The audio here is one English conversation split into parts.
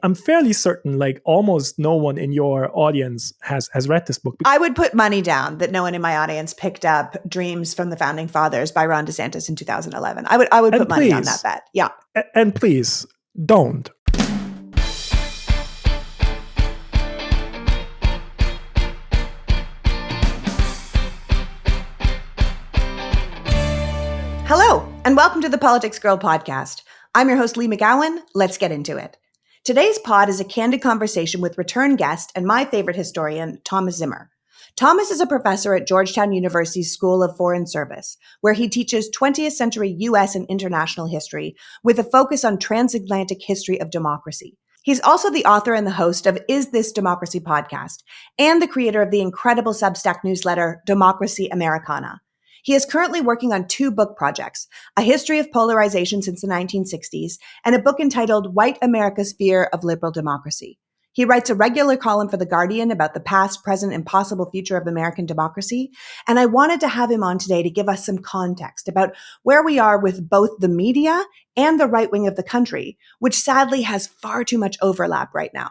I'm fairly certain like almost no one in your audience has read this book. I would put money down that no one in my audience picked up Dreams from the Founding Fathers by Ron DeSantis in 2011. I would put money on that bet. Yeah. And please don't. Hello, and welcome to the PoliticsGirl podcast. I'm your host, Lee McGowan. Let's get into it. Today's pod is a candid conversation with return guest and my favorite historian, Thomas Zimmer. Thomas is a professor at Georgetown University's School of Foreign Service, where he teaches 20th century U.S. and international history with a focus on transatlantic history of democracy. He's also the author and the host of Is This Democracy podcast and the creator of the incredible Substack newsletter, Democracy Americana. He is currently working on two book projects, A History of Polarization Since the 1960s, and a book entitled White America's Fear of Liberal Democracy. He writes a regular column for The Guardian about the past, present, and possible future of American democracy. And I wanted to have him on today to give us some context about where we are with both the media and the right wing of the country, which sadly has far too much overlap right now.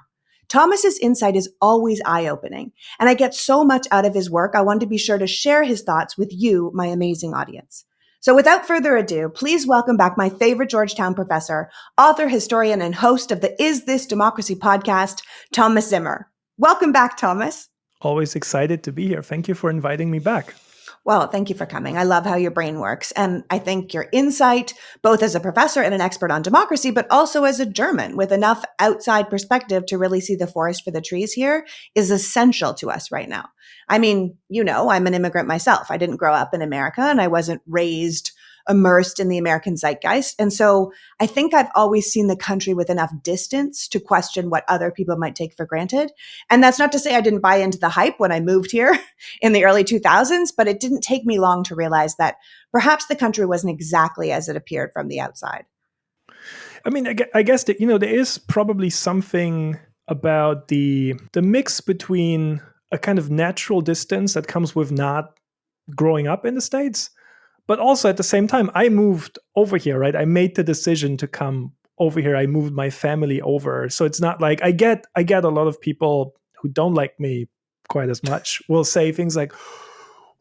Thomas's insight is always eye-opening, and I get so much out of his work, I wanted to be sure to share his thoughts with you, my amazing audience. So without further ado, please welcome back my favorite Georgetown professor, author, historian, and host of the Is This Democracy podcast, Thomas Zimmer. Welcome back, Thomas. Always excited to be here. Thank you for inviting me back. Well, thank you for coming. I love how your brain works. And I think your insight, both as a professor and an expert on democracy, but also as a German with enough outside perspective to really see the forest for the trees here, is essential to us right now. I mean, you know, I'm an immigrant myself. I didn't grow up in America and I wasn't raised immersed in the American zeitgeist. And so I think I've always seen the country with enough distance to question what other people might take for granted. And that's not to say I didn't buy into the hype when I moved here in the early 2000s, but it didn't take me long to realize that perhaps the country wasn't exactly as it appeared from the outside. I mean, I guess that, you know, there is probably something about the mix between a kind of natural distance that comes with not growing up in the States, but also at the same time, I moved over here, right? I made the decision to come over here. I moved my family over. So it's not like I get a lot of people who don't like me quite as much will say things like,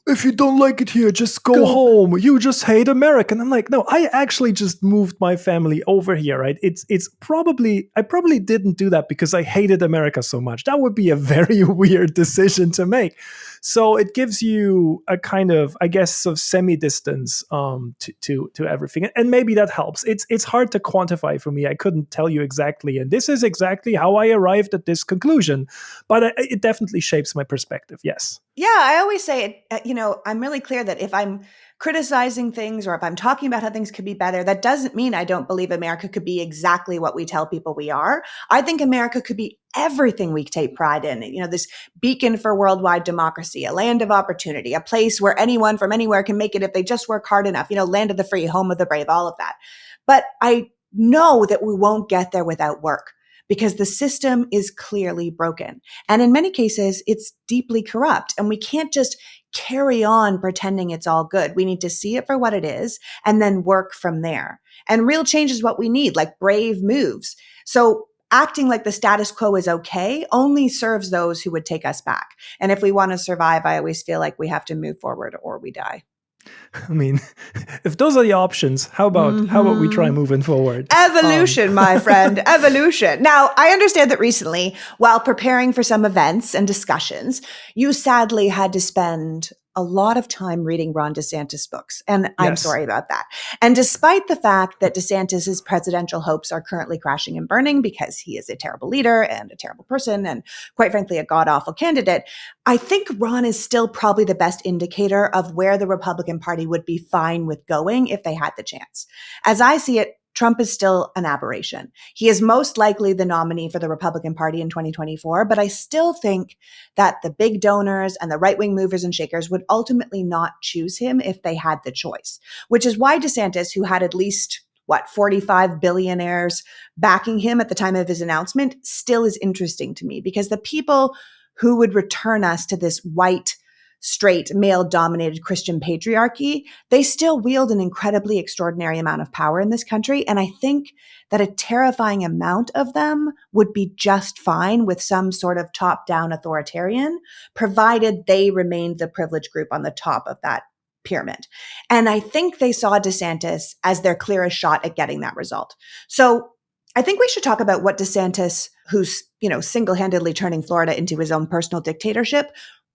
if you don't like it here, just go home. You just hate America. And I'm like, no, I actually just moved my family over here, right? I probably didn't do that because I hated America so much. That would be a very weird decision to make. So it gives you a kind of, I guess, of semi-distance to everything. And maybe that helps. It's hard to quantify for me. I couldn't tell you exactly. And this is exactly how I arrived at this conclusion. But it definitely shapes my perspective, yes. Yeah, I always say, I'm really clear that if I'm criticizing things or if I'm talking about how things could be better, that doesn't mean I don't believe America could be exactly what we tell people we are. I think America could be everything we take pride in. You know, this beacon for worldwide democracy, a land of opportunity, a place where anyone from anywhere can make it if they just work hard enough, you know, land of the free, home of the brave, all of that. But I know that we won't get there without work, because the system is clearly broken. And in many cases, it's deeply corrupt. And we can't just carry on pretending it's all good. We need to see it for what it is and then work from there. And real change is what we need, like brave moves. So acting like the status quo is okay only serves those who would take us back. And if we want to survive, I always feel like we have to move forward or we die. I mean, if those are the options, how about we try moving forward? Evolution, my friend, evolution. Now, I understand that recently, while preparing for some events and discussions, you sadly had to spend a lot of time reading Ron DeSantis books. And I'm sorry about that. And despite the fact that DeSantis's presidential hopes are currently crashing and burning because he is a terrible leader and a terrible person and quite frankly, a god-awful candidate, I think Ron is still probably the best indicator of where the Republican Party would be fine with going if they had the chance. As I see it, Trump is still an aberration. He is most likely the nominee for the Republican Party in 2024, but I still think that the big donors and the right-wing movers and shakers would ultimately not choose him if they had the choice, which is why DeSantis, who had at least 45 billionaires backing him at the time of his announcement, still is interesting to me, because the people who would return us to this white straight, male-dominated Christian patriarchy, they still wield an incredibly extraordinary amount of power in this country. And I think that a terrifying amount of them would be just fine with some sort of top-down authoritarian, provided they remained the privileged group on the top of that pyramid. And I think they saw DeSantis as their clearest shot at getting that result. So I think we should talk about what DeSantis, who's, single-handedly turning Florida into his own personal dictatorship,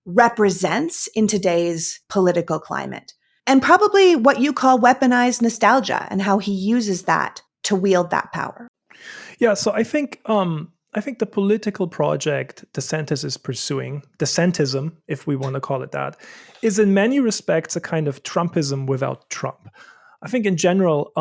represents in today's political climate. And probably what you call weaponized nostalgia and how he uses that to wield that power. Yeah, so I think the political project DeSantis is pursuing, DeSantism, if we want to call it that, is in many respects a kind of Trumpism without Trump. I think in general,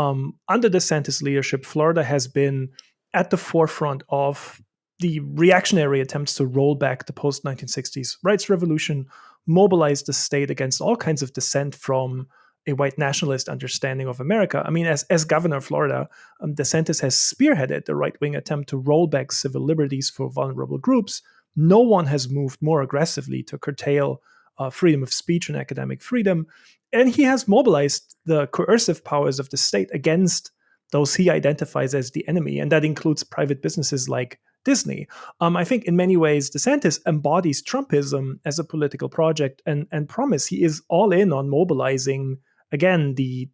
under DeSantis' leadership, Florida has been at the forefront of the reactionary attempts to roll back the post-1960s rights revolution, mobilize the state against all kinds of dissent from a white nationalist understanding of America. I mean, as governor of Florida, DeSantis has spearheaded the right-wing attempt to roll back civil liberties for vulnerable groups. No one has moved more aggressively to curtail freedom of speech and academic freedom. And he has mobilized the coercive powers of the state against those he identifies as the enemy. And that includes private businesses like Disney. I think in many ways, DeSantis embodies Trumpism as a political project and promise. He is all in on mobilizing, again, the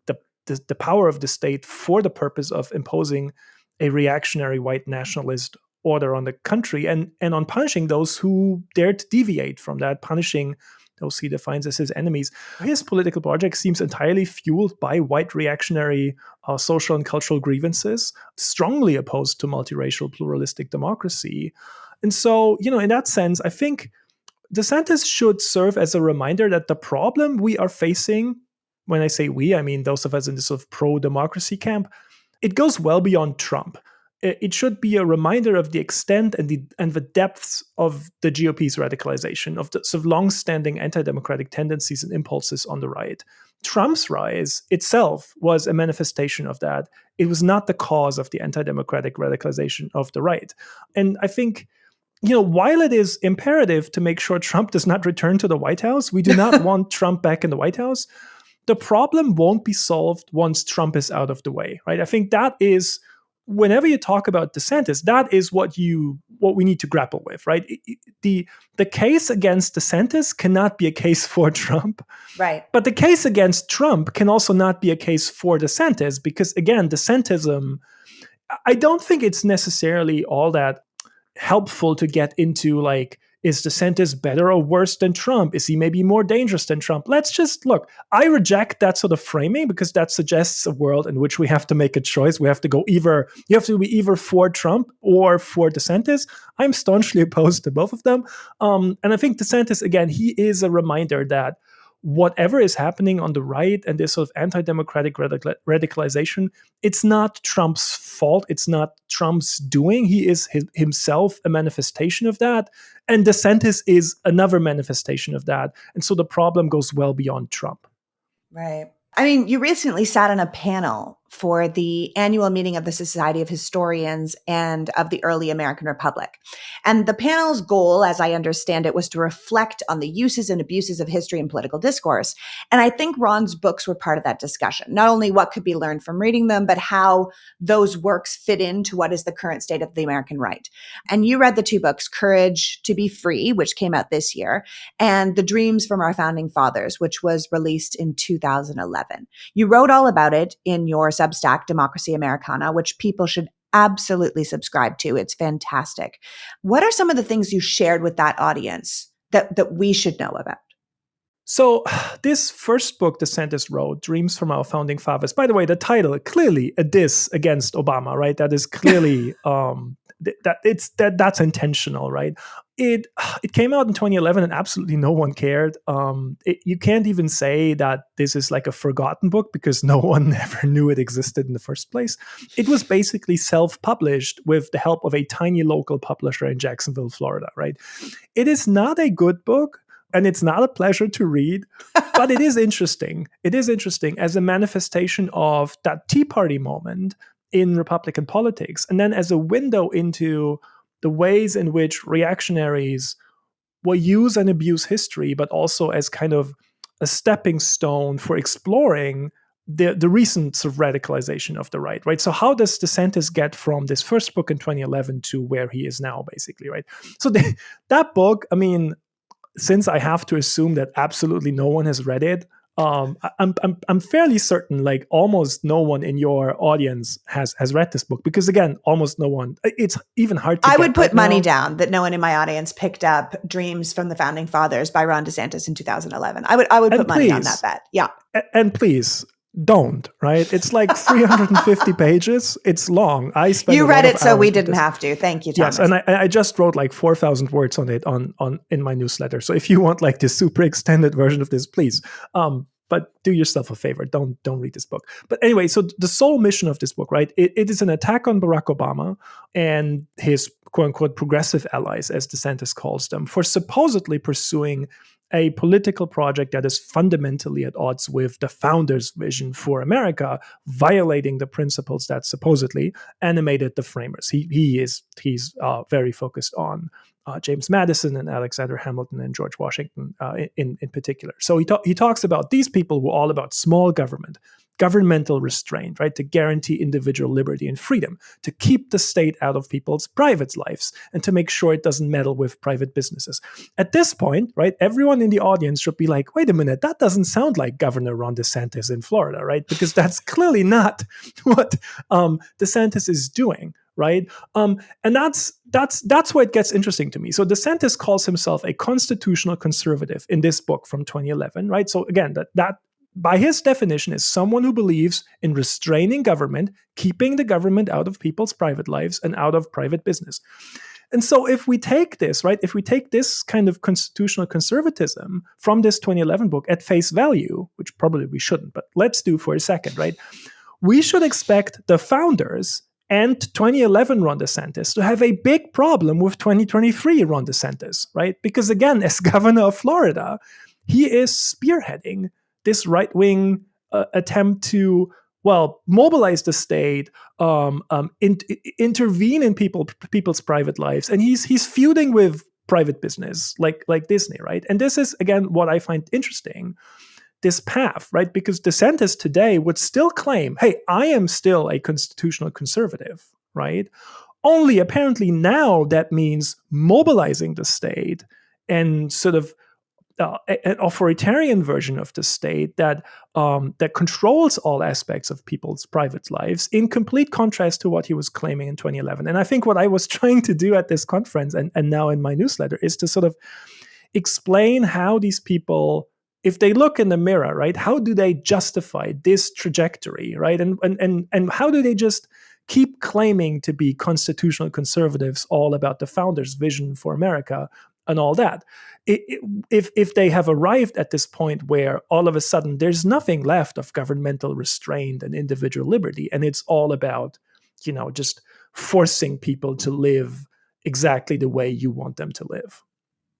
power of the state for the purpose of imposing a reactionary white nationalist order on the country and on punishing those who dare to deviate from that, punishing those he defines as his enemies. His political project seems entirely fueled by white reactionary social and cultural grievances, strongly opposed to multiracial pluralistic democracy. And so, in that sense, I think DeSantis should serve as a reminder that the problem we are facing, when I say we, I mean those of us in the sort of pro-democracy camp, it goes well beyond Trump. It should be a reminder of the extent and the depths of the GOP's radicalization, of the sort of long-standing anti-democratic tendencies and impulses on the right. Trump's rise itself was a manifestation of that. It was not the cause of the anti-democratic radicalization of the right. And I think, while it is imperative to make sure Trump does not return to the White House, we do not want Trump back in the White House. The problem won't be solved once Trump is out of the way, right? I think that is, whenever you talk about DeSantis, that is what we need to grapple with, right? The case against DeSantis cannot be a case for Trump. Right. But the case against Trump can also not be a case for DeSantis, because again, DeSantism, I don't think it's necessarily all that helpful to get into like, is DeSantis better or worse than Trump? Is he maybe more dangerous than Trump? Let's just look. I reject that sort of framing because that suggests a world in which we have to make a choice. We have to go you have to be either for Trump or for DeSantis. I'm staunchly opposed to both of them. And I think DeSantis, again, he is a reminder that whatever is happening on the right and this sort of anti-democratic radicalization, it's not Trump's fault. It's not Trump's doing. He is himself a manifestation of that. And DeSantis is another manifestation of that. And so the problem goes well beyond Trump. Right. I mean, you recently sat on a panel for the annual meeting of the Society of Historians and of the Early American Republic. And the panel's goal, as I understand it, was to reflect on the uses and abuses of history and political discourse. And I think Ron's books were part of that discussion. Not only what could be learned from reading them, but how those works fit into what is the current state of the American right. And you read the two books, Courage to be Free, which came out this year, and The Dreams from Our Founding Fathers, which was released in 2011. You wrote all about it in your Substack, Democracy Americana, which people should absolutely subscribe to. It's fantastic. What are some of the things you shared with that audience that we should know about? So this first book DeSantis wrote, Dreams from Our Founding Fathers, by the way, the title, clearly a diss against Obama, right? That is clearly, that's intentional, right? It came out in 2011 and absolutely no one cared. You can't even say that this is like a forgotten book because no one ever knew it existed in the first place. It was basically self-published with the help of a tiny local publisher in Jacksonville, Florida, right? It is not a good book. And it's not a pleasure to read, but it is interesting. It is interesting as a manifestation of that Tea Party moment in Republican politics, and then as a window into the ways in which reactionaries use and abuse history, but also as kind of a stepping stone for exploring the recent sort of radicalization of the right? So how does DeSantis get from this first book in 2011 to where he is now, basically, right? So that book, I mean, since I have to assume that absolutely no one has read it, I'm fairly certain like almost no one in your audience has read this book, because again, almost no one. It's even hard to. I would put money down that no one in my audience picked up Dreams from the Founding Fathers by Ron DeSantis in 2011. I would put money on that bet. Yeah. And please don't, right? It's like 350 pages. It's long. I spent. You read it, so we didn't have to. Thank you, Thomas. Yes, and I just wrote like 4,000 words on it on in my newsletter. So if you want like this super extended version of this, please. But do yourself a favor. Don't read this book. But anyway, so the sole mission of this book, right? It is an attack on Barack Obama and his quote unquote progressive allies, as DeSantis calls them, for supposedly pursuing a political project that is fundamentally at odds with the founders' vision for America, violating the principles that supposedly animated the framers. He's very focused on James Madison and Alexander Hamilton and George Washington in particular. So he talks about these people who are all about small government, governmental restraint, right, to guarantee individual liberty and freedom, to keep the state out of people's private lives, and to make sure it doesn't meddle with private businesses. At this point, right, everyone in the audience should be like, wait a minute, that doesn't sound like Governor Ron DeSantis in Florida, right? Because that's clearly not what DeSantis is doing, right? And that's where it gets interesting to me. So DeSantis calls himself a constitutional conservative in this book from 2011, right? So again, that by his definition is someone who believes in restraining government, keeping the government out of people's private lives and out of private business. And so if we take this, right, if we take this kind of constitutional conservatism from this 2011 book at face value, which probably we shouldn't, but let's do for a second, right? We should expect the founders and 2011 Ron DeSantis to have a big problem with 2023 Ron DeSantis, right? Because again, as governor of Florida, he is spearheading this right-wing attempt to, mobilize the state, intervene in people's private lives, and he's feuding with private business like Disney, right? And this is again what I find interesting, this path, right? Because DeSantis today would still claim, "Hey, I am still a constitutional conservative," right? Only apparently now that means mobilizing the state and sort of an authoritarian version of the state that controls all aspects of people's private lives, in complete contrast to what he was claiming in 2011. And I think what I was trying to do at this conference and now in my newsletter is to sort of explain how these people, if they look in the mirror, right, how do they justify this trajectory, right? And how do they just keep claiming to be constitutional conservatives, all about the founders' vision for America and all that? If they have arrived at this point where all of a sudden there's nothing left of governmental restraint and individual liberty, and it's all about, just forcing people to live exactly the way you want them to live.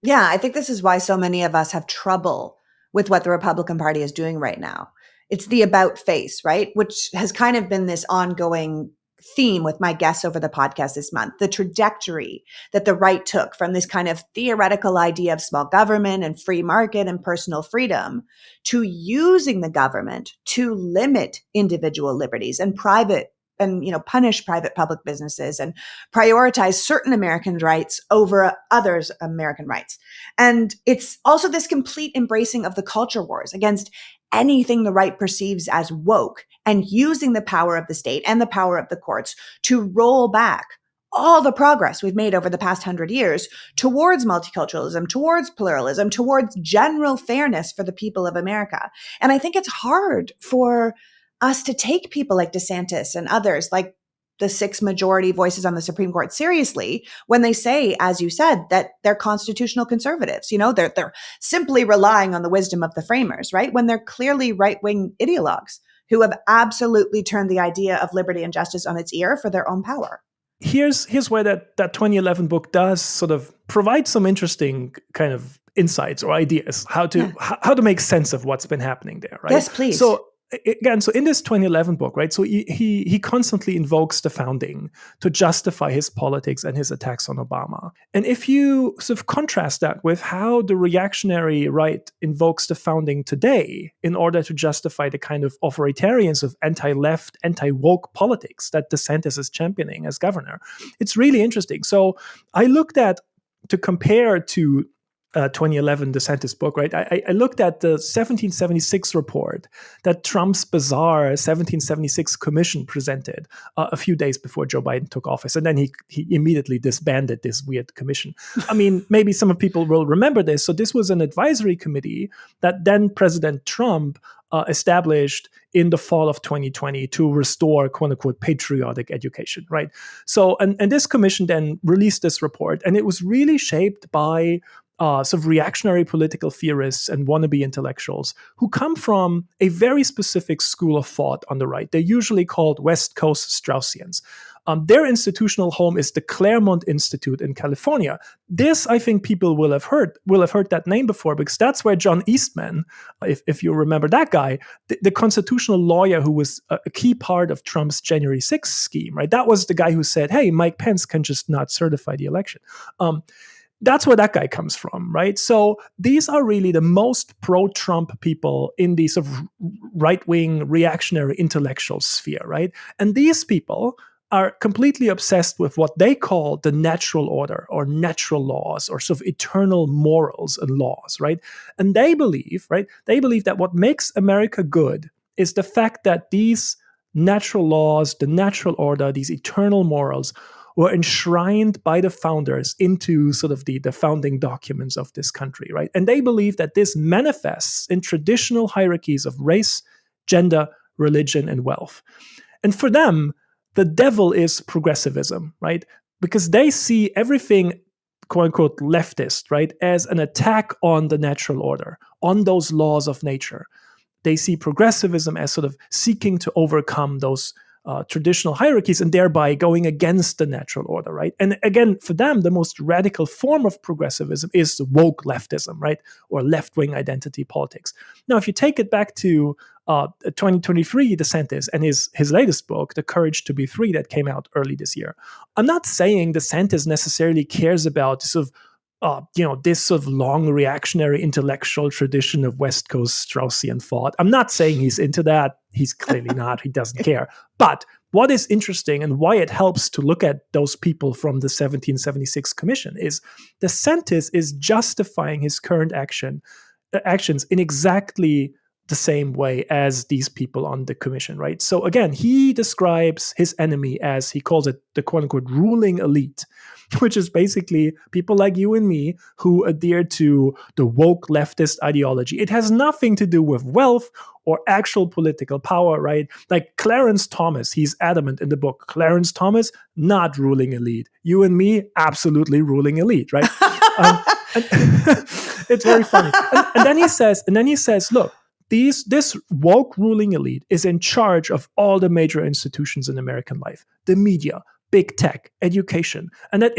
Yeah, I think this is why so many of us have trouble with what the Republican Party is doing right now. It's the about face, right? Which has kind of been this ongoing theme with my guests over the podcast this month, the trajectory that the right took from this kind of theoretical idea of small government and free market and personal freedom to using the government to limit individual liberties and punish private public businesses and prioritize certain American rights over others' American rights. And it's also this complete embracing of the culture wars against anything the right perceives as woke, and using the power of the state and the power of the courts to roll back all the progress we've made over the past 100 years towards multiculturalism, towards pluralism, towards general fairness for the people of America. And I think it's hard for us to take people like DeSantis and others, like the 6 majority voices on the Supreme Court, seriously when they say, as you said, that they're constitutional conservatives. They're simply relying on the wisdom of the framers, right? When they're clearly right-wing ideologues who have absolutely turned the idea of liberty and justice on its ear for their own power. Here's where that 2011 book does sort of provide some interesting kind of insights or ideas how to make sense of what's been happening there, right? Yes, please. So again, so in this 2011 book, right, so he constantly invokes the founding to justify his politics and his attacks on Obama. And if you sort of contrast that with how the reactionary right invokes the founding today in order to justify the kind of authoritarians of anti-left, anti-woke politics that DeSantis is championing as governor, it's really interesting. So I looked at, to compare to 2011 DeSantis book, right? I looked at the 1776 report that Trump's bizarre 1776 commission presented a few days before Joe Biden took office. And then he immediately disbanded this weird commission. I mean, maybe some of people will remember this. So this was an advisory committee that then President Trump established in the fall of 2020 to restore, quote unquote, patriotic education, right? So, and this commission then released this report, and it was really shaped by sort of reactionary political theorists and wannabe intellectuals who come from a very specific school of thought on the right. They're usually called West Coast Straussians. Their institutional home is the Claremont Institute in California. This, I think, people will have heard that name before, because that's where John Eastman, if you remember that guy, the constitutional lawyer who was a key part of Trump's January 6th scheme, right? That was the guy who said, hey, Mike Pence can just not certify the election. That's where that guy comes from, right? So these are really the most pro-Trump people in the sort of right-wing reactionary intellectual sphere, right? And these people are completely obsessed with what they call the natural order or natural laws or sort of eternal morals and laws, right? And they believe, right? They believe that what makes America good is the fact that these natural laws, the natural order, these eternal morals were enshrined by the founders into sort of the founding documents of this country, right? And they believe that this manifests in traditional hierarchies of race, gender, religion, and wealth. And for them, the devil is progressivism, right? Because they see everything, quote unquote, leftist, right, as an attack on the natural order, on those laws of nature. They see progressivism as sort of seeking to overcome those traditional hierarchies and thereby going against the natural order, right? And again, for them, the most radical form of progressivism is woke leftism, right? Or left-wing identity politics. Now, if you take it back to 2023 DeSantis and his latest book, The Courage to Be Free, that came out early this year, I'm not saying DeSantis necessarily cares about sort of this sort of long reactionary intellectual tradition of West Coast Straussian thought. I'm not saying he's into that. He's clearly not. He doesn't care. But what is interesting and why it helps to look at those people from the 1776 Commission is DeSantis is justifying his current actions in exactly the same way as these people on the commission, right? So again, he describes his enemy as, he calls it the quote unquote ruling elite, which is basically people like you and me who adhere to the woke leftist ideology. It has nothing to do with wealth or actual political power, right? Like Clarence Thomas, he's adamant in the book, Clarence Thomas, not ruling elite. You and me, absolutely ruling elite, right? It's very funny. And then he says, look, this woke ruling elite is in charge of all the major institutions in American life, the media, big tech, education, and that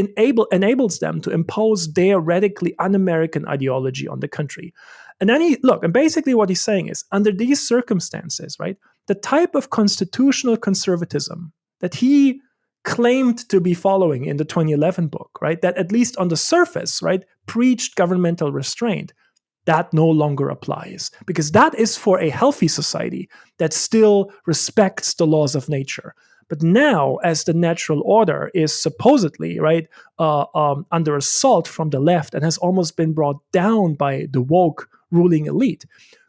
enables them to impose their radically un-American ideology on the country. And then and basically what he's saying is, under these circumstances, right, the type of constitutional conservatism that he claimed to be following in the 2011 book, right, that at least on the surface, right, preached governmental restraint, that no longer applies, because that is for a healthy society that still respects the laws of nature. But now, as the natural order is supposedly under assault from the left and has almost been brought down by the woke ruling elite,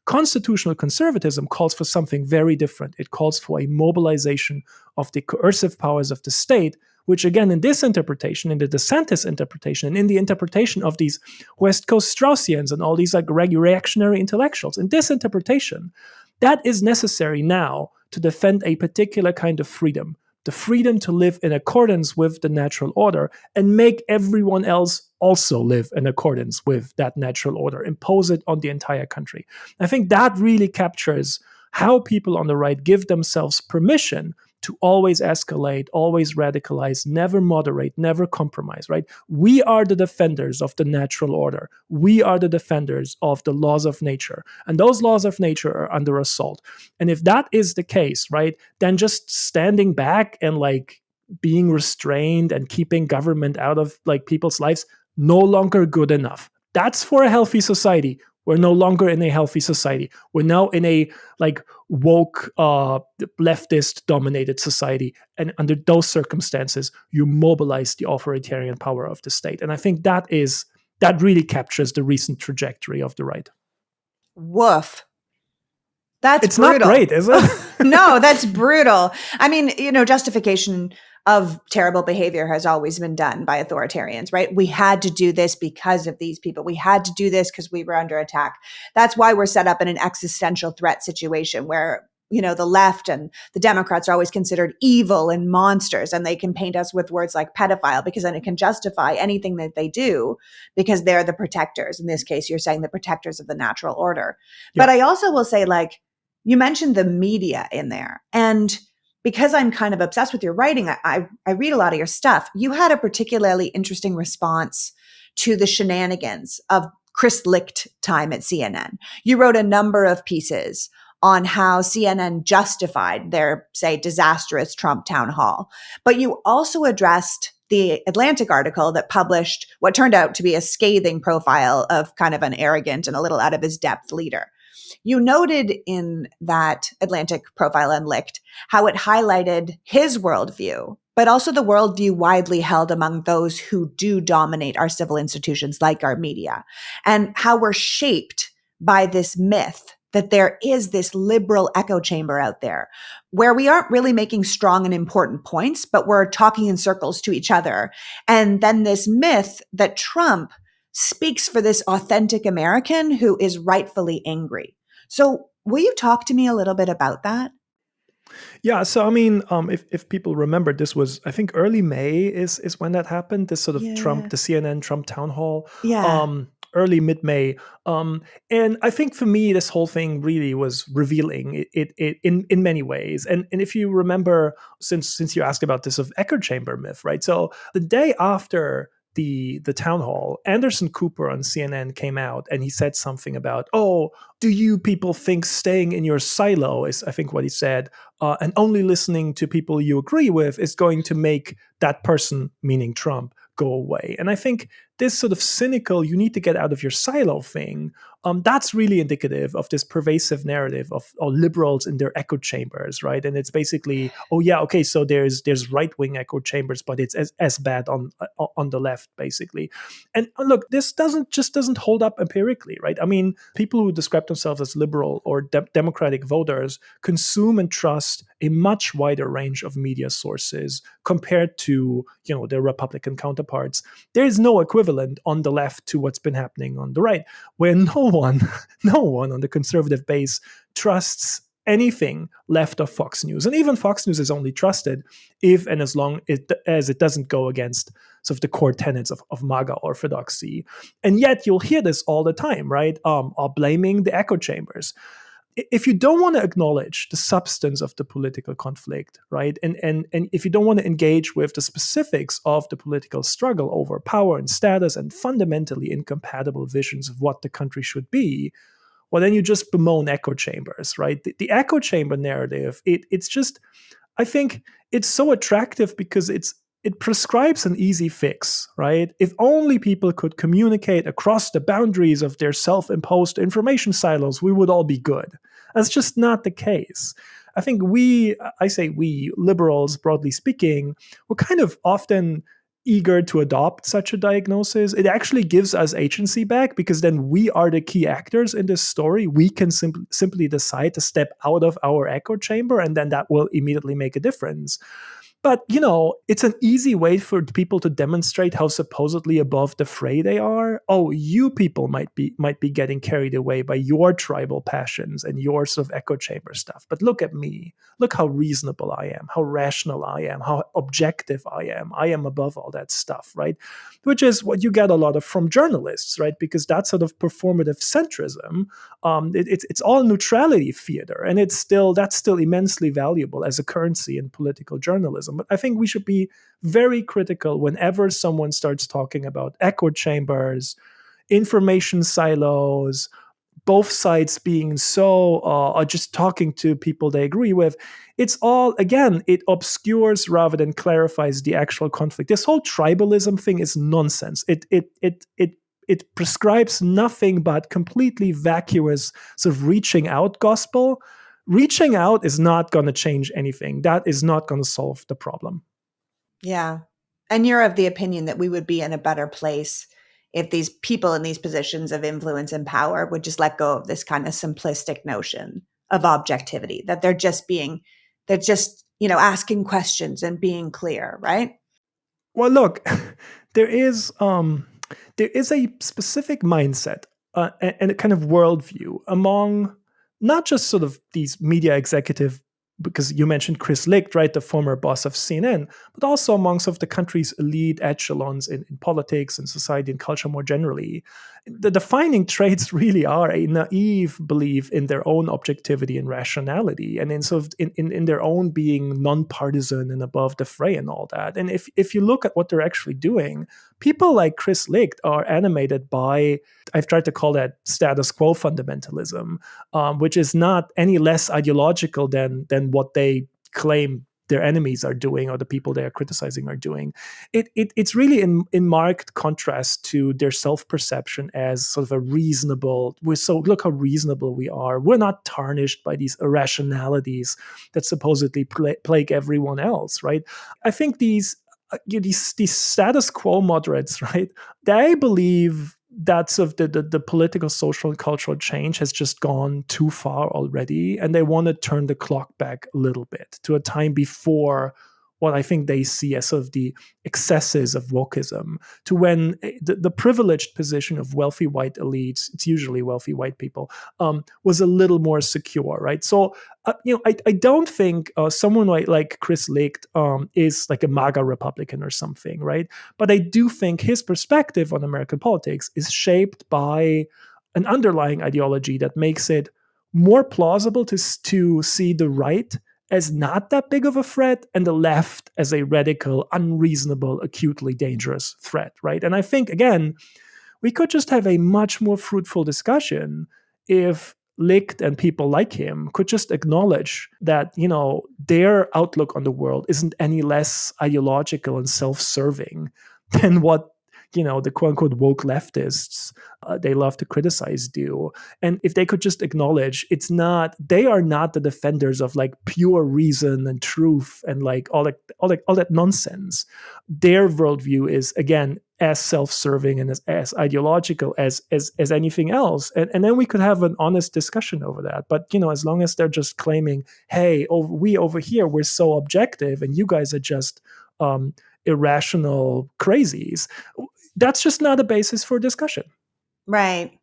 constitutional conservatism calls for something very different. It calls for a mobilization of the coercive powers of the state, which again, in this interpretation, in the DeSantis interpretation, and in the interpretation of these West Coast Straussians and all these reactionary intellectuals, in this interpretation, that is necessary now to defend a particular kind of freedom, the freedom to live in accordance with the natural order and make everyone else also live in accordance with that natural order, impose it on the entire country. I think that really captures how people on the right give themselves permission to always escalate, always radicalize, never moderate, never compromise, right? We are the defenders of the natural order. We are the defenders of the laws of nature. And those laws of nature are under assault. And if that is the case, right, then just standing back and like being restrained and keeping government out of like people's lives, no longer good enough. That's for a healthy society. We're no longer in a healthy society. We're now in a like woke, leftist dominated society. And under those circumstances, you mobilize the authoritarian power of the state. And I think that really captures the recent trajectory of the right. Woof. That's it's brutal. Not great, is it? No, that's brutal. I mean, justification of terrible behavior has always been done by authoritarians, right? We had to do this because of these people. We had to do this because we were under attack. That's why we're set up in an existential threat situation where, the left and the Democrats are always considered evil and monsters, and they can paint us with words like pedophile because then it can justify anything that they do because they're the protectors. In this case, you're saying the protectors of the natural order. Yeah. But I also will say, like, you mentioned the media in there. And because I'm kind of obsessed with your writing, I read a lot of your stuff. You had a particularly interesting response to the shenanigans of Chris Licht time at CNN. You wrote a number of pieces on how CNN justified their, say, disastrous Trump town hall. But you also addressed the Atlantic article that published what turned out to be a scathing profile of kind of an arrogant and a little out of his depth leader. You noted in that Atlantic profile on Licht how it highlighted his worldview, but also the worldview widely held among those who do dominate our civil institutions like our media, and how we're shaped by this myth that there is this liberal echo chamber out there where we aren't really making strong and important points, but we're talking in circles to each other. And then this myth that Trump speaks for this authentic American who is rightfully angry. So will you talk to me a little bit about that? Yeah, so I mean, if people remember, this was, I think, early May is when that happened. This sort of Trump, the CNN Trump town hall. Early mid-May, and I think for me this whole thing really was revealing it in many ways. And if you remember, since you asked about this of echo chamber myth, right? So the day after the town hall, Anderson Cooper on CNN came out and he said something about, oh, do you people think staying in your silo is, I think what he said, and only listening to people you agree with is going to make that person, meaning Trump, go away. And I think this sort of cynical, you need to get out of your silo thing, that's really indicative of this pervasive narrative of liberals in their echo chambers, right? And it's basically, oh yeah, okay, so there's right-wing echo chambers, but it's as bad on the left, basically. And look, this doesn't hold up empirically, right? I mean, people who describe themselves as liberal or democratic voters consume and trust a much wider range of media sources compared to, their Republican counterparts. There is no equivalent on the left to what's been happening on the right, where no one on the conservative base trusts anything left of Fox News. And even Fox News is only trusted if and as long as it doesn't go against sort of the core tenets of MAGA orthodoxy. And yet you'll hear this all the time, right? Blaming the echo chambers. If you don't want to acknowledge the substance of the political conflict, right, and if you don't want to engage with the specifics of the political struggle over power and status and fundamentally incompatible visions of what the country should be, well, then you just bemoan echo chambers, right? The echo chamber narrative, it's just, I think it's so attractive because it prescribes an easy fix, right? If only people could communicate across the boundaries of their self-imposed information silos, we would all be good. That's just not the case. I think we liberals, broadly speaking, we're kind of often eager to adopt such a diagnosis. It actually gives us agency back because then we are the key actors in this story. We can simply decide to step out of our echo chamber, and then that will immediately make a difference. But, it's an easy way for people to demonstrate how supposedly above the fray they are. Oh, you people might be getting carried away by your tribal passions and your sort of echo chamber stuff. But look at me. Look how reasonable I am, how rational I am, how objective I am. I am above all that stuff, right? Which is what you get a lot of from journalists, right? Because that sort of performative centrism, it's all neutrality theater, and that's still immensely valuable as a currency in political journalism. But I think we should be very critical whenever someone starts talking about echo chambers, information silos, both sides being so just talking to people they agree with. It's all, again, it obscures rather than clarifies the actual conflict. This whole tribalism thing is nonsense. It prescribes nothing but completely vacuous sort of reaching out gospel. Reaching out is not going to change anything. That is not going to solve the problem. Yeah. And you're of the opinion that we would be in a better place if these people in these positions of influence and power would just let go of this kind of simplistic notion of objectivity, that they're just, asking questions and being clear, right? Well, look, there is a specific mindset and a kind of worldview among not just sort of these media executive, because you mentioned Chris Licht, right, the former boss of CNN, but also among some of the country's elite echelons in politics and society and culture more generally. The defining traits really are a naive belief in their own objectivity and rationality, and in sort of in their own being nonpartisan and above the fray and all that. And if you look at what they're actually doing, people like Chris Licht are animated by, I've tried to call that status quo fundamentalism, which is not any less ideological than what they claim their enemies are doing or the people they are criticizing are doing. It's really in marked contrast to their self-perception as sort of a reasonable, look how reasonable we are. We're not tarnished by these irrationalities that supposedly plague everyone else, right? I think these status quo moderates, right? They believe that sort of the political, social, and cultural change has just gone too far already, and they want to turn the clock back a little bit to a time before what I think they see as sort of the excesses of wokeism, to when the privileged position of wealthy white elites, it's usually wealthy white people, was a little more secure, right? So, I don't think someone like Chris Licht is like a MAGA Republican or something, right? But I do think his perspective on American politics is shaped by an underlying ideology that makes it more plausible to see the right as not that big of a threat and the left as a radical, unreasonable, acutely dangerous threat, right? And I think, again, we could just have a much more fruitful discussion if Licht and people like him could just acknowledge that, their outlook on the world isn't any less ideological and self-serving than what the quote-unquote woke leftists they love to criticize do. And if they could just acknowledge they are not the defenders of like pure reason and truth and like all that nonsense. Their worldview is, again, as self-serving and as ideological as anything else. And then we could have an honest discussion over that. But, as long as they're just claiming, hey, we over here, we're so objective and you guys are just irrational crazies, that's just not a basis for discussion. Right.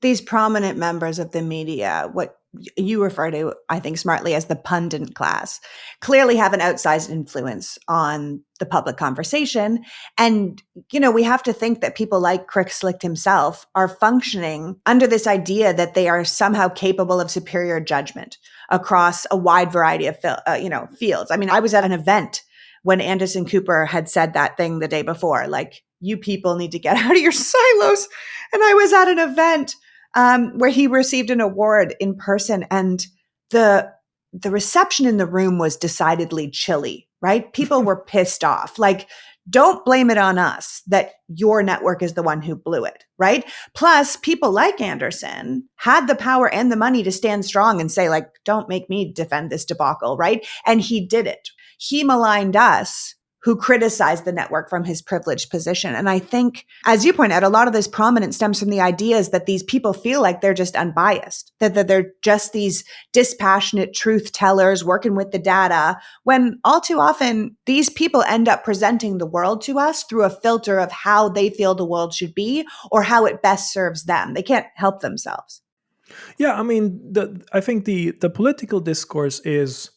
These prominent members of the media, what you refer to, I think, smartly as the pundit class, clearly have an outsized influence on the public conversation. And, we have to think that people like Chris Licht himself are functioning under this idea that they are somehow capable of superior judgment across a wide variety of, fields. I mean, I was at an event when Anderson Cooper had said that thing the day before, like, you people need to get out of your silos. And I was at an event where he received an award in person, and the reception in the room was decidedly chilly, right? People were pissed off. Like, don't blame it on us that your network is the one who blew it, right? Plus, people like Anderson had the power and the money to stand strong and say, like, don't make me defend this debacle, right? And he did it. He maligned us who criticize the network from his privileged position. And I think, as you point out, a lot of this prominence stems from the ideas that these people feel like they're just unbiased, that they're just these dispassionate truth tellers working with the data, when all too often these people end up presenting the world to us through a filter of how they feel the world should be or how it best serves them. They can't help themselves. Yeah, I mean, I think the political discourse is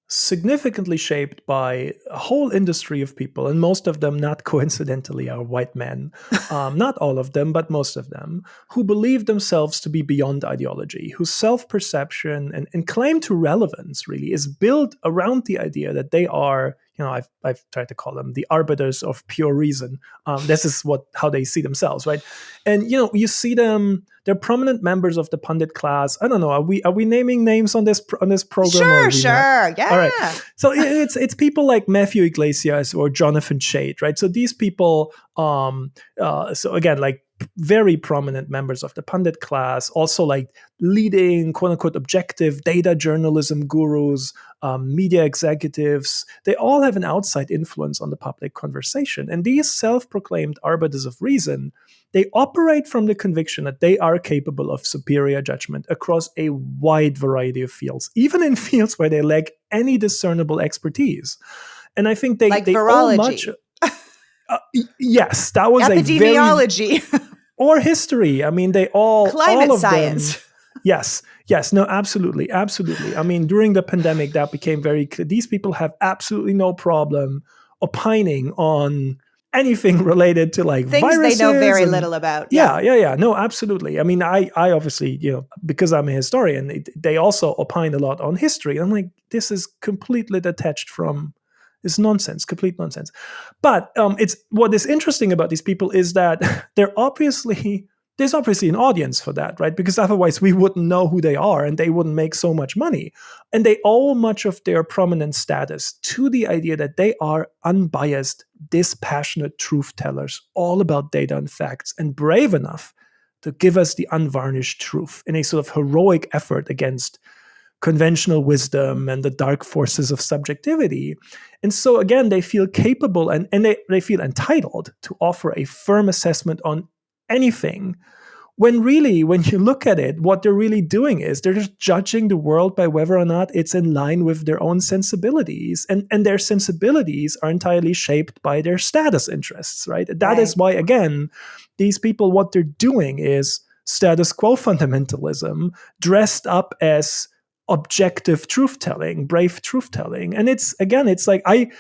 significantly shaped by a whole industry of people, and most of them, not coincidentally, are white men. Not all of them, but most of them, who believe themselves to be beyond ideology, whose self-perception and claim to relevance really is built around the idea that they are, I've tried to call them the arbiters of pure reason. This is how they see themselves, right? And you see them. They're prominent members of the pundit class. I don't know. Are we naming names on this program? Sure, or sure, yeah. All right. So it's people like Matthew Iglesias or Jonathan Chait, right? So these people, so again, like very prominent members of the pundit class, also like leading quote unquote objective data journalism gurus, media executives. They all have an outside influence on the public conversation, and these self-proclaimed arbiters of reason, they operate from the conviction that they are capable of superior judgment across a wide variety of fields, even in fields where they lack any discernible expertise. And I think they owe much. Yes, that was epidemiology. Or history. I mean, they climate all of science. Them. Yes, no, absolutely. I mean, during the pandemic, that became very clear. These people have absolutely no problem opining on anything related to like things viruses they know very little about. Yeah. No, absolutely. I mean, I obviously, because I'm a historian, they also opine a lot on history. I'm like, this is completely detached from this nonsense, complete nonsense. But it's what is interesting about these people is that there's obviously an audience for that, right? Because otherwise we wouldn't know who they are and they wouldn't make so much money. And they owe much of their prominent status to the idea that they are unbiased, dispassionate truth tellers, all about data and facts, and brave enough to give us the unvarnished truth in a sort of heroic effort against conventional wisdom and the dark forces of subjectivity. And so again, they feel capable and they feel entitled to offer a firm assessment on anything, when really, when you look at it, what they're really doing is they're just judging the world by whether or not it's in line with their own sensibilities. And their sensibilities are entirely shaped by their status interests, right? That is why, again, these people, what they're doing is status quo fundamentalism dressed up as objective truth-telling, brave truth-telling. And it's like, I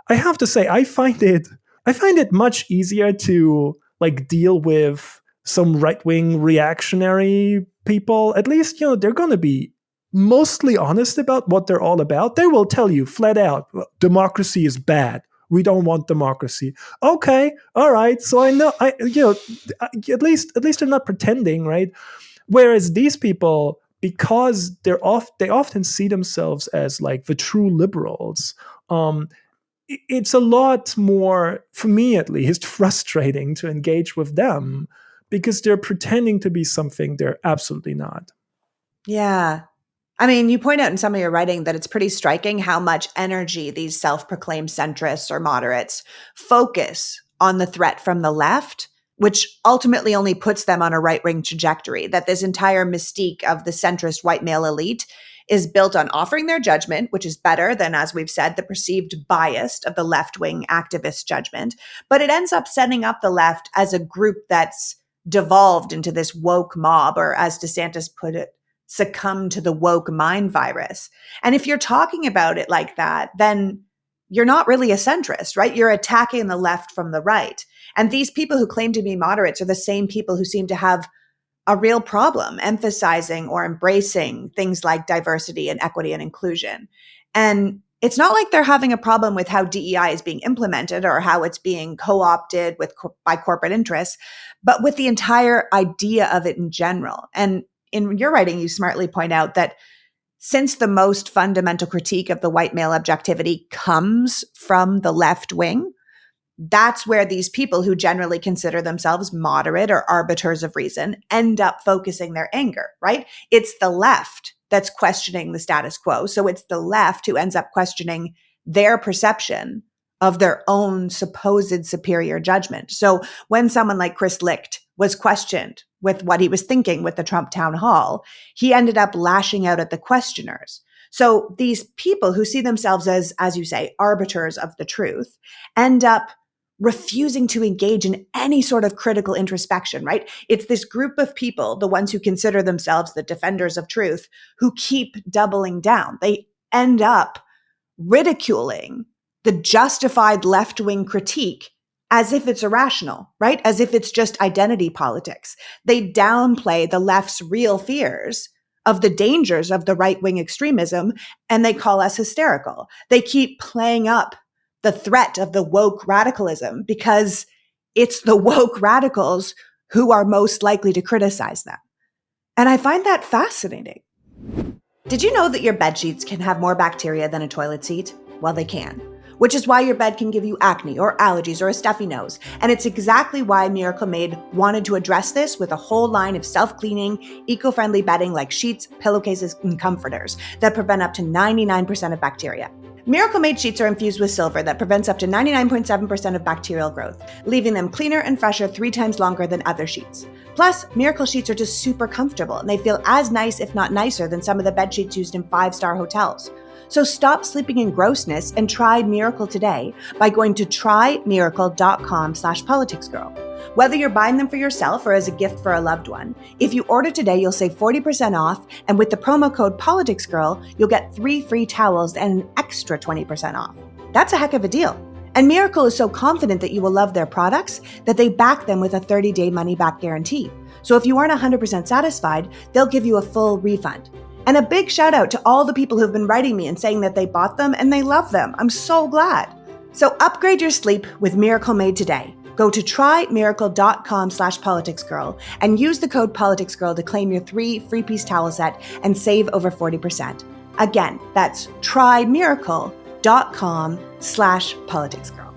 have to say, I find it much easier to like deal with some right-wing reactionary people. At least, they're going to be mostly honest about what they're all about. They will tell you flat out, democracy is bad. We don't want democracy. Okay, all right. So I know, at least they're not pretending, right? Whereas these people, because they often see themselves as like the true liberals, it's a lot more, for me at least, frustrating to engage with them because they're pretending to be something they're absolutely not. Yeah. I mean, you point out in some of your writing that it's pretty striking how much energy these self-proclaimed centrists or moderates focus on the threat from the left, which ultimately only puts them on a right-wing trajectory, that this entire mystique of the centrist white male elite is built on offering their judgment, which is better than, as we've said, the perceived bias of the left-wing activist judgment. But it ends up setting up the left as a group that's devolved into this woke mob, or as DeSantis put it, succumb to the woke mind virus. And if you're talking about it like that, then you're not really a centrist, right? You're attacking the left from the right. And these people who claim to be moderates are the same people who seem to have a real problem emphasizing or embracing things like diversity and equity and inclusion. And it's not like they're having a problem with how DEI is being implemented or how it's being co-opted by corporate interests, but with the entire idea of it in general. And in your writing, you smartly point out that since the most fundamental critique of the white male objectivity comes from the left wing, that's where these people who generally consider themselves moderate or arbiters of reason end up focusing their anger, right? It's the left that's questioning the status quo. So it's the left who ends up questioning their perception of their own supposed superior judgment. So when someone like Chris Licht was questioned with what he was thinking with the Trump town hall, he ended up lashing out at the questioners. So these people who see themselves as you say, arbiters of the truth, end up refusing to engage in any sort of critical introspection, right? It's this group of people, the ones who consider themselves the defenders of truth, who keep doubling down. They end up ridiculing the justified left-wing critique as if it's irrational, right? As if it's just identity politics. They downplay the left's real fears of the dangers of the right-wing extremism, and they call us hysterical. They keep playing up the threat of the woke radicalism because it's the woke radicals who are most likely to criticize them. And I find that fascinating. Did you know that your bed sheets can have more bacteria than a toilet seat? Well, they can, which is why your bed can give you acne or allergies or a stuffy nose. And it's exactly why Miracle Made wanted to address this with a whole line of self-cleaning, eco-friendly bedding like sheets, pillowcases, and comforters that prevent up to 99% of bacteria. Miracle Made sheets are infused with silver that prevents up to 99.7% of bacterial growth, leaving them cleaner and fresher 3 times longer than other sheets. Plus, Miracle sheets are just super comfortable, and they feel as nice, if not nicer, than some of the bed sheets used in 5-star hotels. So stop sleeping in grossness and try Miracle today by going to trymiracle.com/politicsgirl. Whether you're buying them for yourself or as a gift for a loved one, if you order today, you'll save 40% off, and with the promo code PoliticsGirl, you'll get 3 free towels and an extra 20% off. That's a heck of a deal. And Miracle is so confident that you will love their products that they back them with a 30-day money-back guarantee. So if you aren't 100% satisfied, they'll give you a full refund. And a big shout out to all the people who've been writing me and saying that they bought them and they love them. I'm so glad. So upgrade your sleep with Miracle Made today. Go to trymiracle.com/politicsgirl and use the code PoliticsGirl to claim your 3 free-piece towel set and save over 40%. Again, that's trymiracle.com/politicsgirl.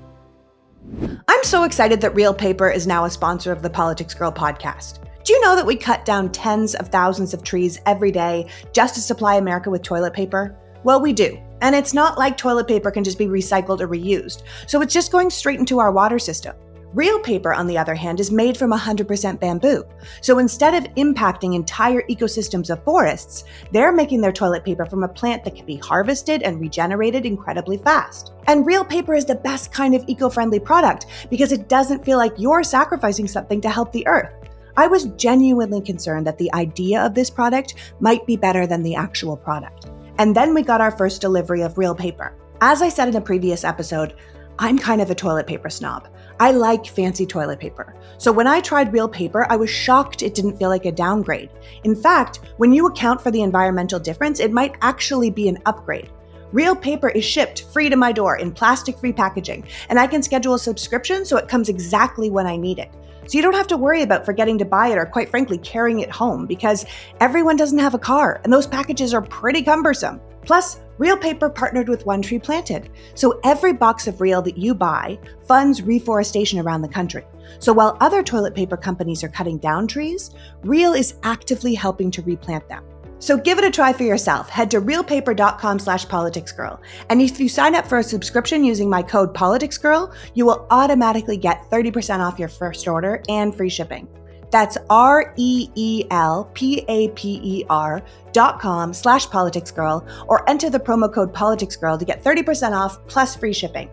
I'm so excited that Real Paper is now a sponsor of the Politics Girl podcast. Do you know that we cut down tens of thousands of trees every day just to supply America with toilet paper? Well, we do. And it's not like toilet paper can just be recycled or reused. So it's just going straight into our water system. Real paper, on the other hand, is made from 100% bamboo. So instead of impacting entire ecosystems of forests, they're making their toilet paper from a plant that can be harvested and regenerated incredibly fast. And real paper is the best kind of eco-friendly product because it doesn't feel like you're sacrificing something to help the earth. I was genuinely concerned that the idea of this product might be better than the actual product. And then we got our first delivery of real paper. As I said in a previous episode, I'm kind of a toilet paper snob. I like fancy toilet paper. So when I tried real paper, I was shocked it didn't feel like a downgrade. In fact, when you account for the environmental difference, it might actually be an upgrade. Real paper is shipped free to my door in plastic-free packaging, and I can schedule a subscription so it comes exactly when I need it. So you don't have to worry about forgetting to buy it or, quite frankly, carrying it home because everyone doesn't have a car and those packages are pretty cumbersome. Plus, Real Paper partnered with One Tree Planted. So every box of Real that you buy funds reforestation around the country. So while other toilet paper companies are cutting down trees, Real is actively helping to replant them. So give it a try for yourself. Head to realpaper.com/politicsgirl. And if you sign up for a subscription using my code PoliticsGirl, you will automatically get 30% off your first order and free shipping. That's REELPAPER.com/politicsgirl or enter the promo code PoliticsGirl to get 30% off plus free shipping.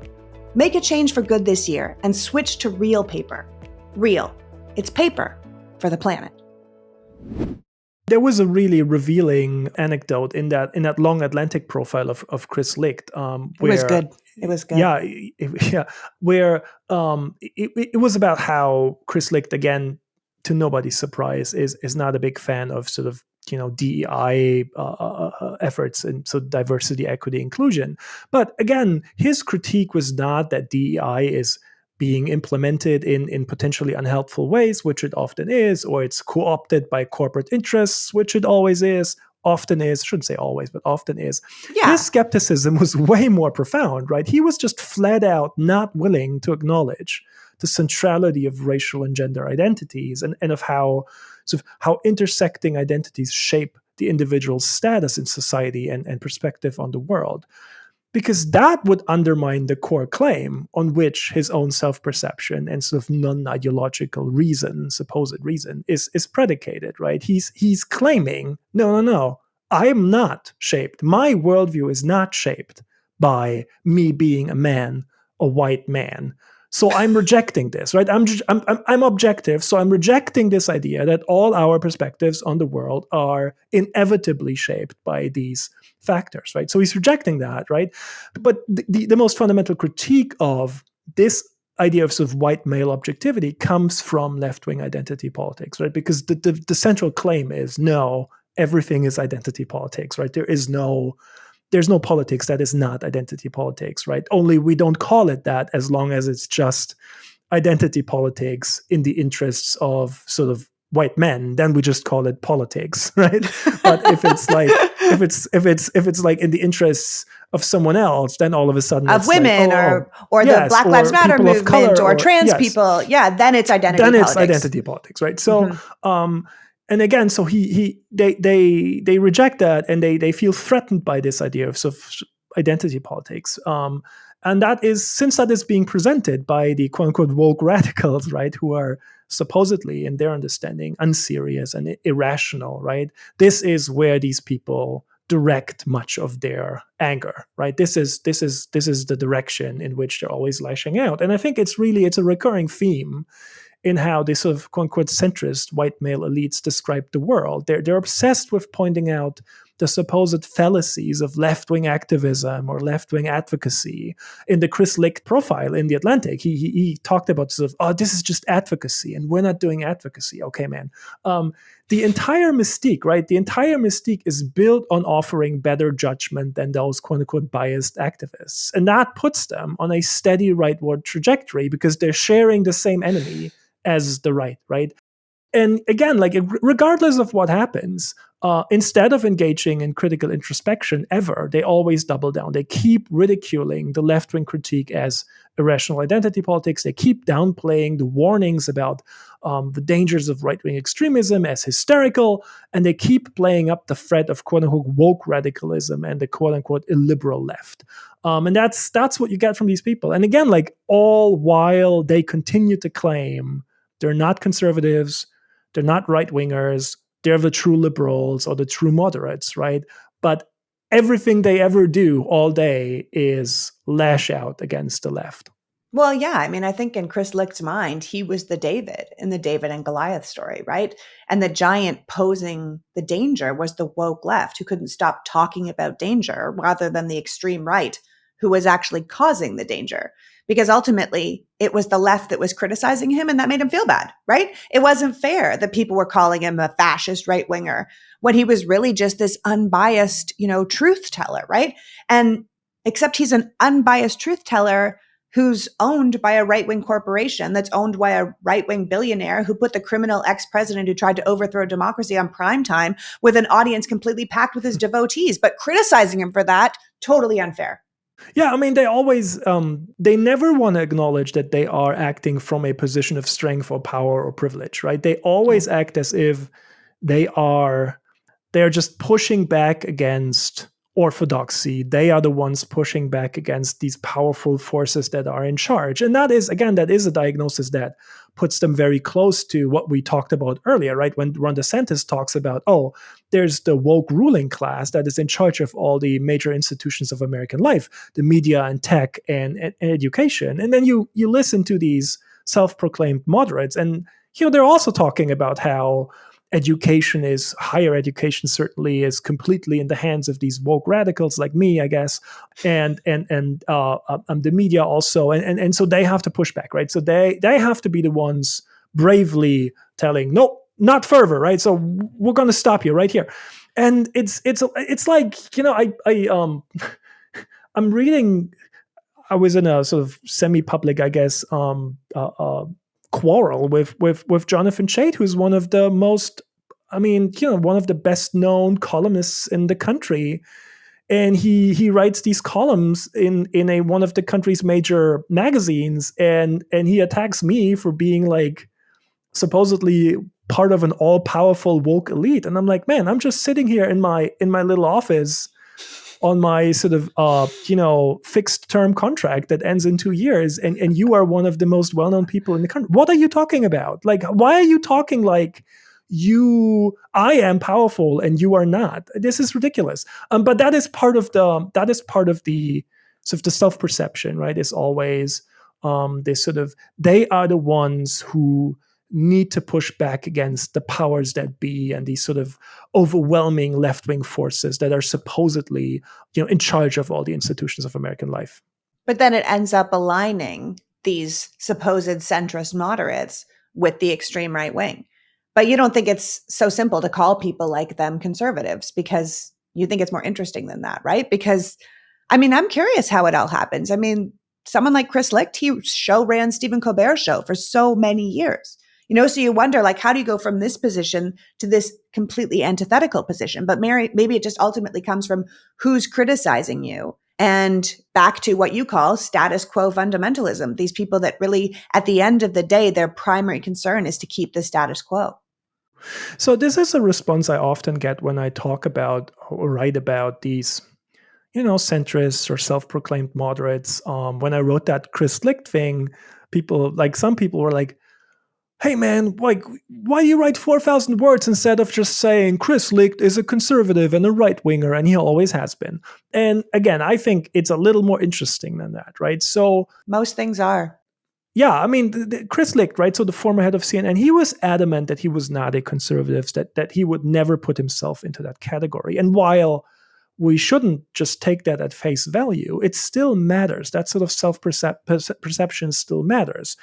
Make a change for good this year and switch to Real Paper. Real. It's paper for the planet. There was a really revealing anecdote in that long Atlantic profile of Chris Licht. Where, it was good. It was good. Yeah, where it was about how Chris Licht, again, to nobody's surprise, is not a big fan of sort of DEI efforts and so diversity, equity, inclusion. But again, his critique was not that DEI is being implemented in potentially unhelpful ways, which it often is, or it's co-opted by corporate interests, which it always is, often is, shouldn't say always, but often is. Yeah. His skepticism was way more profound, right? He was just flat out not willing to acknowledge the centrality of racial and gender identities and of how intersecting identities shape the individual's status in society and perspective on the world. because that would undermine the core claim on which his own self-perception and sort of non-ideological reason, supposed reason, is predicated, right? He's claiming, no, I am not shaped. My worldview is not shaped by me being a man, a white man. So I'm rejecting this, right? I'm objective, so I'm rejecting this idea that all our perspectives on the world are inevitably shaped by these factors, right? So he's rejecting that, right? But the most fundamental critique of this idea of sort of white male objectivity comes from left-wing identity politics, right? Because the central claim is, no, everything is identity politics, right? There's no politics that is not identity politics, right? Only we don't call it that as long as it's just identity politics in the interests of sort of white men, then we just call it politics, right? But if it's like if it's like in the interests of someone else, then all of a sudden of it's women, like, or yes, the Black Lives Matter people of movement, color, or trans yes, people, then it's identity then politics. it's identity politics, right? So and again, so they reject that, and they feel threatened by this idea of sort of identity politics. And that is, since that is being presented by the quote unquote woke radicals, right, who are supposedly, in their understanding, unserious and irrational, right? This is where these people direct much of their anger, right? This is the direction in which they're always lashing out. And I think it's a recurring theme in how these sort of quote unquote centrist white male elites describe the world. They're obsessed with pointing out the supposed fallacies of left-wing activism or left-wing advocacy. In the Chris Licht profile in The Atlantic, he talked about sort of, oh, this is just advocacy, and we're not doing advocacy. Okay, man. The entire mystique, right? The entire mystique is built on offering better judgment than those quote-unquote biased activists. And that puts them on a steady rightward trajectory because they're sharing the same enemy as the right? And again, like regardless of what happens, instead of engaging in critical introspection ever, they always double down. They keep ridiculing the left-wing critique as irrational identity politics. They keep downplaying the warnings about the dangers of right-wing extremism as hysterical, and they keep playing up the threat of quote-unquote woke radicalism and the quote-unquote illiberal left. And that's what you get from these people. And again, like all while they continue to claim they're not conservatives, they're not right-wingers, they're the true liberals or the true moderates, right? But everything they ever do all day is lash out against the left. Well, yeah. I mean, I think in Chris Licht's mind, he was the David in the David and Goliath story, right? And the giant posing the danger was the woke left, who couldn't stop talking about danger, rather than the extreme right, who was actually causing the danger. Because ultimately, it was the left that was criticizing him, and that made him feel bad, right? It wasn't fair that people were calling him a fascist right-winger when he was really just this unbiased, truth teller, right? And except he's an unbiased truth teller who's owned by a right-wing corporation that's owned by a right-wing billionaire who put the criminal ex-president who tried to overthrow democracy on primetime with an audience completely packed with his devotees. But criticizing him for that, totally unfair. Yeah, I mean, they always, they never want to acknowledge that they are acting from a position of strength or power or privilege, right? They always act as if they're just pushing back against orthodoxy. They are the ones pushing back against these powerful forces that are in charge. And that is a diagnosis that puts them very close to what we talked about earlier, right? When Ron DeSantis talks about, oh, there's the woke ruling class that is in charge of all the major institutions of American life, the media and tech and education. And then you listen to these self-proclaimed moderates, and they're also talking about how higher education certainly is completely in the hands of these woke radicals like me, I guess, and the media also, and so they have to push back, right? So they have to be the ones bravely telling, no, not further, right? So we're going to stop you right here, and it's like I'm reading. I was in a sort of semi-public, I guess, quarrel with Jonathan Chait, who's one of the most, one of the best known columnists in the country. And he writes these columns in one of the country's major magazines, and he attacks me for being like supposedly part of an all-powerful woke elite. And I'm like, man, I'm just sitting here in my little office on my sort of fixed term contract that ends in 2 years, and you are one of the most well-known people in the country. What are you talking about? Like, why are you talking like I am powerful and you are not? This is ridiculous. But that is part of the sort of the self-perception, right? Is always they are the ones who need to push back against the powers that be and these sort of overwhelming left-wing forces that are supposedly, in charge of all the institutions of American life. But then it ends up aligning these supposed centrist moderates with the extreme right wing. But you don't think it's so simple to call people like them conservatives, because you think it's more interesting than that, right? Because, I'm curious how it all happens. Someone like Chris Licht, he ran Stephen Colbert's show for so many years. So you wonder, like, how do you go from this position to this completely antithetical position? But maybe it just ultimately comes from who's criticizing you, and back to what you call status quo fundamentalism. These people that really, at the end of the day, their primary concern is to keep the status quo. So this is a response I often get when I talk about or write about these, centrists or self-proclaimed moderates. When I wrote that Chris Licht thing, some people were like, hey man, like, why do you write 4,000 words instead of just saying Chris Licht is a conservative and a right-winger, and he always has been? And again, I think it's a little more interesting than that, right? So most things are. Yeah, Chris Licht, right? So the former head of CNN, he was adamant that he was not a conservative, that he would never put himself into that category. And while we shouldn't just take that at face value, it still matters. That sort of self-perception still matters.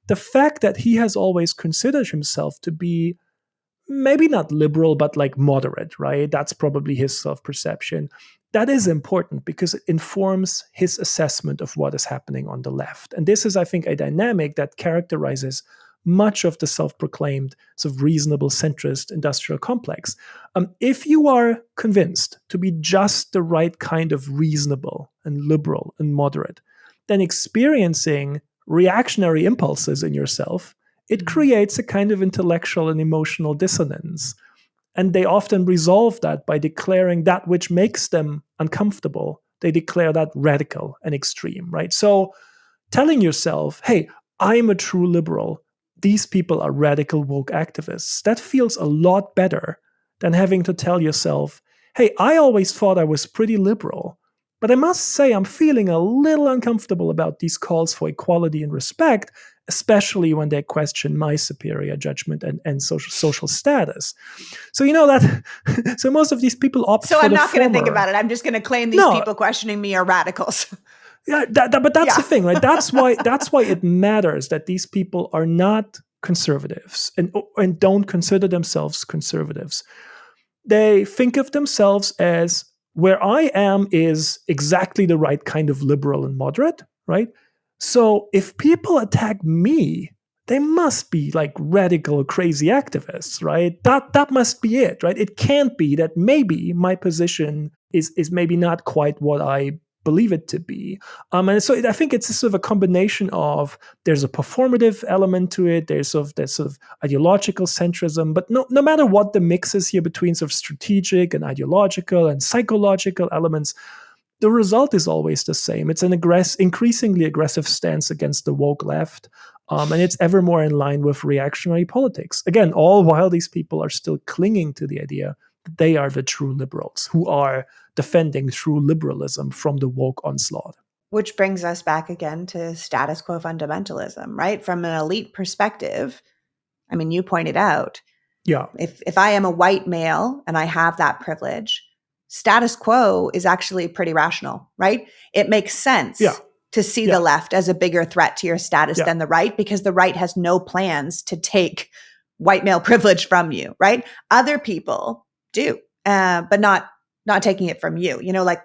The fact that he has always considered himself to be maybe not liberal, but like moderate, right? That's probably his self-perception. That is important because it informs his assessment of what is happening on the left. And this is, I think, a dynamic that characterizes much of the self-proclaimed sort of reasonable centrist industrial complex. If you are convinced to be just the right kind of reasonable and liberal and moderate, then experiencing reactionary impulses in yourself, it creates a kind of intellectual and emotional dissonance. And they often resolve that by declaring that which makes them uncomfortable. They declare that radical and extreme, right? So telling yourself, hey, I'm a true liberal, these people are radical woke activists, that feels a lot better than having to tell yourself, hey, I always thought I was pretty liberal, but I must say I'm feeling a little uncomfortable about these calls for equality and respect, especially when they question my superior judgment and social status. So so most of these people opt for the former. So I'm not going to think about it. I'm just going to claim these people questioning me are radicals. Yeah, but that's the thing, right? That's why it matters that these people are not conservatives and don't consider themselves conservatives. They think of themselves as, where I am is exactly the right kind of liberal and moderate, right? So if people attack me, they must be like radical, crazy activists, right? That must be it, right? It can't be that maybe my position is maybe not quite what I believe it to be. And so I think it's sort of a combination of, there's a performative element to it, there's sort of ideological centrism, but no matter what the mix is here between sort of strategic and ideological and psychological elements, the result is always the same. It's an increasingly aggressive stance against the woke left, and it's ever more in line with reactionary politics. Again, all while these people are still clinging to the idea that they are the true liberals who are defending true liberalism from the woke onslaught. Which brings us back again to status quo fundamentalism, right? From an elite perspective, you pointed out, if I am a white male and I have that privilege, status quo is actually pretty rational, right? It makes sense to see the left as a bigger threat to your status than the right, because the right has no plans to take white male privilege from you, right? Other people do, but not taking it from you. Like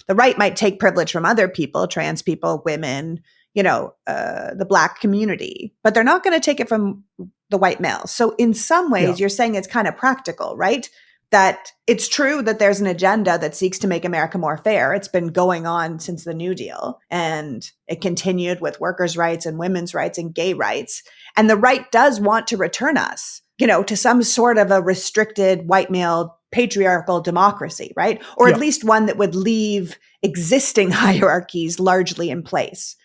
the right might take privilege from other people, trans people, women, the Black community, but they're not going to take it from the white male. So in some ways, you're saying it's kind of practical, right? That it's true that there's an agenda that seeks to make America more fair. It's been going on since the New Deal, and it continued with workers' rights and women's rights and gay rights. And the right does want to return us, to some sort of a restricted white male patriarchal democracy, right? Or at Yeah. least one that would leave existing hierarchies largely in place.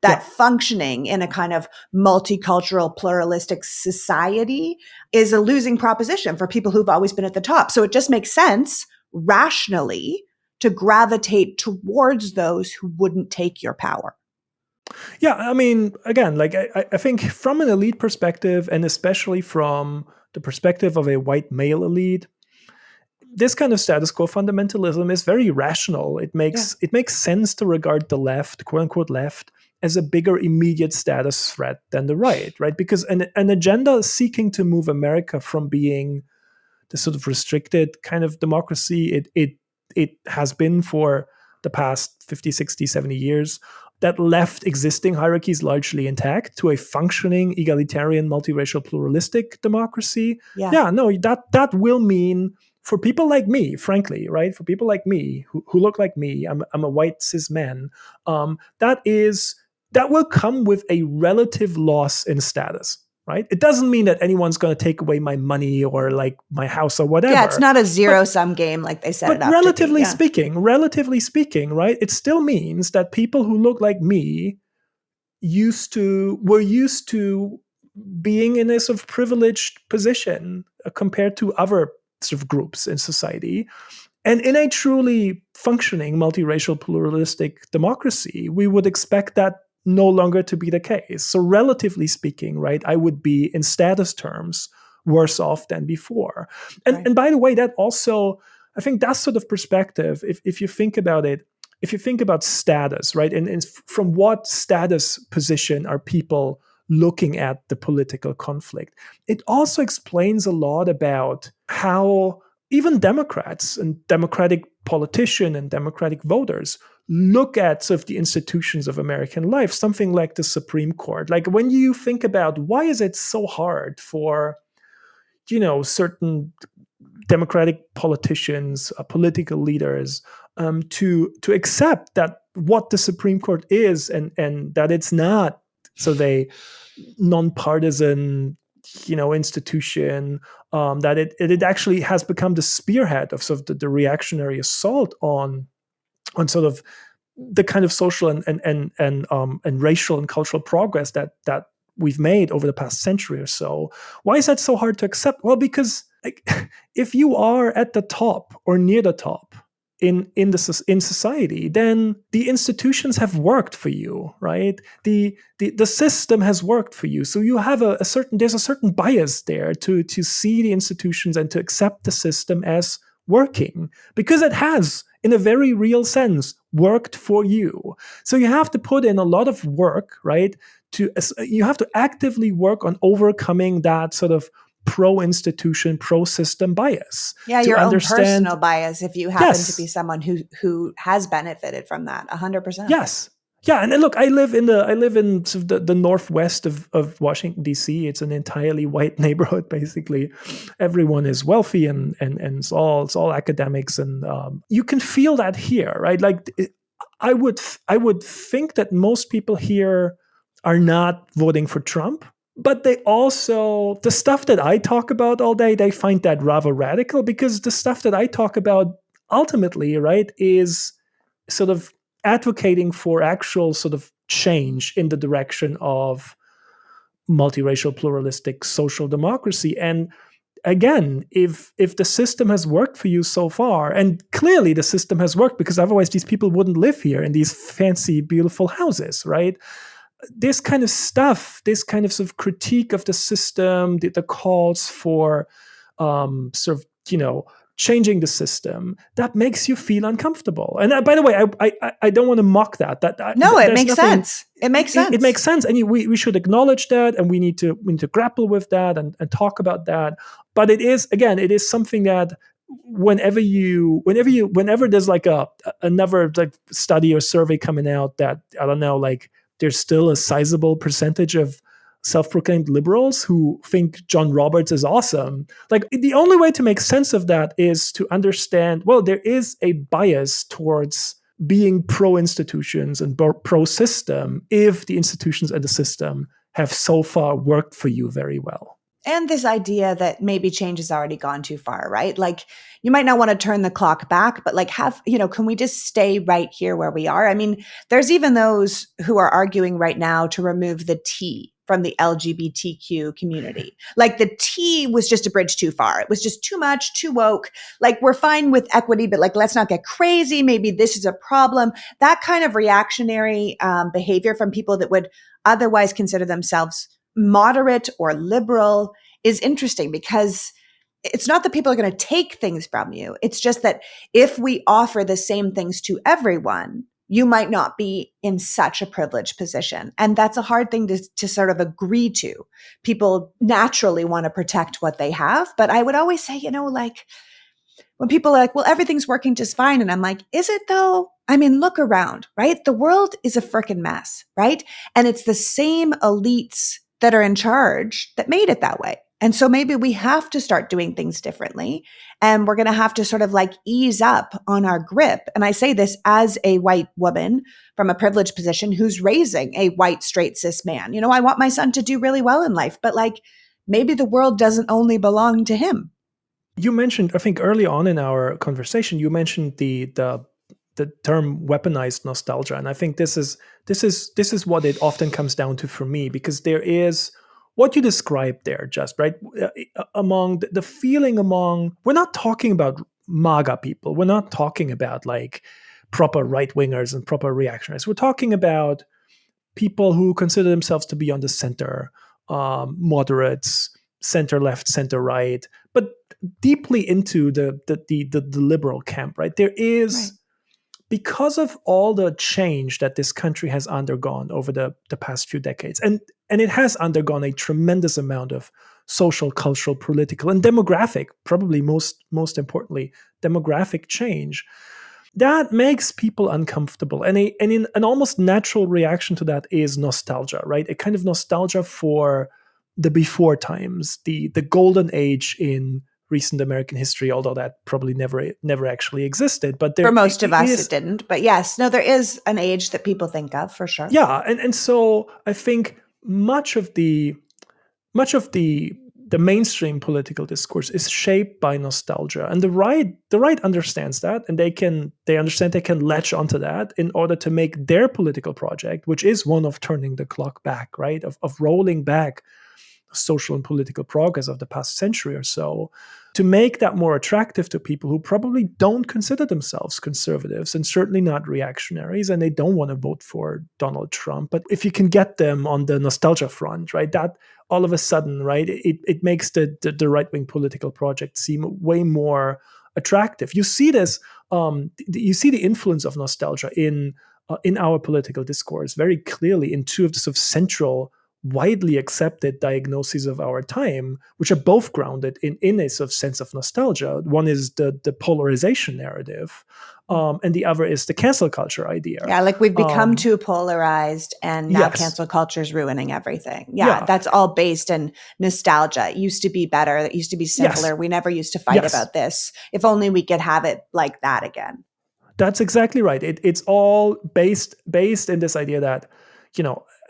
That Yeah. functioning in a kind of multicultural, pluralistic society is a losing proposition for people who've always been at the top. So it just makes sense rationally to gravitate towards those who wouldn't take your power. Yeah, I mean, again, like I think from an elite perspective, and especially from the perspective of a white male elite, this kind of status quo fundamentalism is very rational. It Yeah. makes sense to regard the left, quote unquote left, as a bigger immediate status threat than the right? Because an agenda seeking to move America from being the sort of restricted kind of democracy it has been for the past 50, 60, 70 years that left existing hierarchies largely intact to a functioning egalitarian multiracial pluralistic democracy. Yeah. Yeah, no, that will mean for people like me, frankly, right? For people like me who look like me, I'm a white cis man. That will come with a relative loss in status, right? It doesn't mean that anyone's going to take away my money or like my house or whatever. Yeah, it's not a But zero-sum game like they set it up to be. Yeah. relatively speaking, right? It still means that people who look like me were used to being in a sort of privileged position compared to other sort of groups in society. And in a truly functioning multiracial pluralistic democracy, we would expect that no longer to be the case. So relatively speaking, right, I would be in status terms worse off than before. And by the way, that also, I think that sort of perspective, if you think about it, if you think about status, right, and from what status position are people looking at the political conflict, it also explains a lot about how even Democrats and Democratic politicians and Democratic voters look at sort of the institutions of American life, something like the Supreme Court. Like when you think about why is it so hard for, certain Democratic politicians, political leaders, to accept that what the Supreme Court is and that it's not so they nonpartisan institution, that it actually has become the spearhead of sort of the reactionary assault on sort of the kind of social and racial and cultural progress that we've made over the past century or so. Why is that so hard to accept? Well, because if you are at the top or near the top in society, then the institutions have worked for you, right? The system has worked for you. So you have there's a certain bias there to see the institutions and to accept the system as working, because it has, in a very real sense, worked for you. So you have to put in a lot of work, right? You have to actively work on overcoming that sort of pro-institution, pro-system bias. Yeah, your own personal bias if you happen to be someone who has benefited from that, 100%. Yes. Yeah, and look, I live in sort of the northwest of Washington, D.C. It's an entirely white neighborhood, basically. Everyone is wealthy and it's all academics, and you can feel that here, right? Like I would think that most people here are not voting for Trump, but they also, the stuff that I talk about all day, they find that rather radical, because the stuff that I talk about ultimately, right, is sort of advocating for actual sort of change in the direction of multiracial, pluralistic social democracy. And again, if the system has worked for you so far, and clearly the system has worked, because otherwise these people wouldn't live here in these fancy, beautiful houses, right? This kind of stuff, this kind of sort of critique of the system, the calls for sort of, changing the system, that makes you feel uncomfortable. And by the way, I don't want to mock that. No, it makes sense. It makes sense. It makes sense, and we should acknowledge that, and we need to grapple with that and talk about that. But it is something that whenever there's like another like study or survey coming out that, I don't know, like there's still a sizable percentage of self-proclaimed liberals who think John Roberts is awesome. Like, the only way to make sense of that is to understand, well, there is a bias towards being pro-institutions and pro-system if the institutions and the system have so far worked for you very well. And this idea that maybe change has already gone too far, right? Like you might not want to turn the clock back, but like can we just stay right here where we are? I mean, there's even those who are arguing right now to remove the T from the LGBTQ community. Like the T was just a bridge too far. It was just too much, too woke. Like we're fine with equity, but like, let's not get crazy. Maybe this is a problem. That kind of reactionary behavior from people that would otherwise consider themselves moderate or liberal is interesting because it's not that people are going to take things from you. It's just that if we offer the same things to everyone, you might not be in such a privileged position. And that's a hard thing to sort of agree to. People naturally want to protect what they have. But I would always say, like when people are like, well, everything's working just fine. And I'm like, is it though? I mean, look around, right? The world is a freaking mess, right? And it's the same elites that are in charge that made it that way. And so maybe we have to start doing things differently. And we're going to have to sort of like ease up on our grip. And I say this as a white woman from a privileged position who's raising a white, straight, cis man. I want my son to do really well in life, but like maybe the world doesn't only belong to him. You mentioned, I think early on in our conversation, you mentioned the term weaponized nostalgia, and I think this is what it often comes down to for me, because there is what you described there, just right among the feeling among. We're not talking about MAGA people. We're not talking about like proper right wingers and proper reactionaries. We're talking about people who consider themselves to be on the center, moderates, center left, center right, but deeply into the liberal camp. Right, there is. Right. Because of all the change that this country has undergone over the past few decades, and it has undergone a tremendous amount of social, cultural, political, and demographic, probably most importantly, demographic change, that makes people uncomfortable. And an almost natural reaction to that is nostalgia, right? A kind of nostalgia for the before times, the golden age in recent American history, although that probably never actually existed. But for most of us, it didn't. But yes, no, there is an age that people think of for sure. Yeah, and so I think much of the mainstream political discourse is shaped by nostalgia, and the right understands that, and they understand they can latch onto that in order to make their political project, which is one of turning the clock back, right, of rolling back social and political progress of the past century or so, to make that more attractive to people who probably don't consider themselves conservatives and certainly not reactionaries, and they don't want to vote for Donald Trump. But if you can get them on the nostalgia front, right, that all of a sudden, right, it makes the right-wing political project seem way more attractive. You see this, you see the influence of nostalgia in our political discourse very clearly in two of the sort of central, widely accepted diagnoses of our time, which are both grounded in a sort of sense of nostalgia. One is the polarization narrative, and the other is the cancel culture idea. Yeah, like we've become too polarized, and now cancel culture is ruining everything. Yeah, that's all based in nostalgia. It used to be better. It used to be simpler. We never used to fight about this. If only we could have it like that again. That's exactly right. It's all based in this idea that,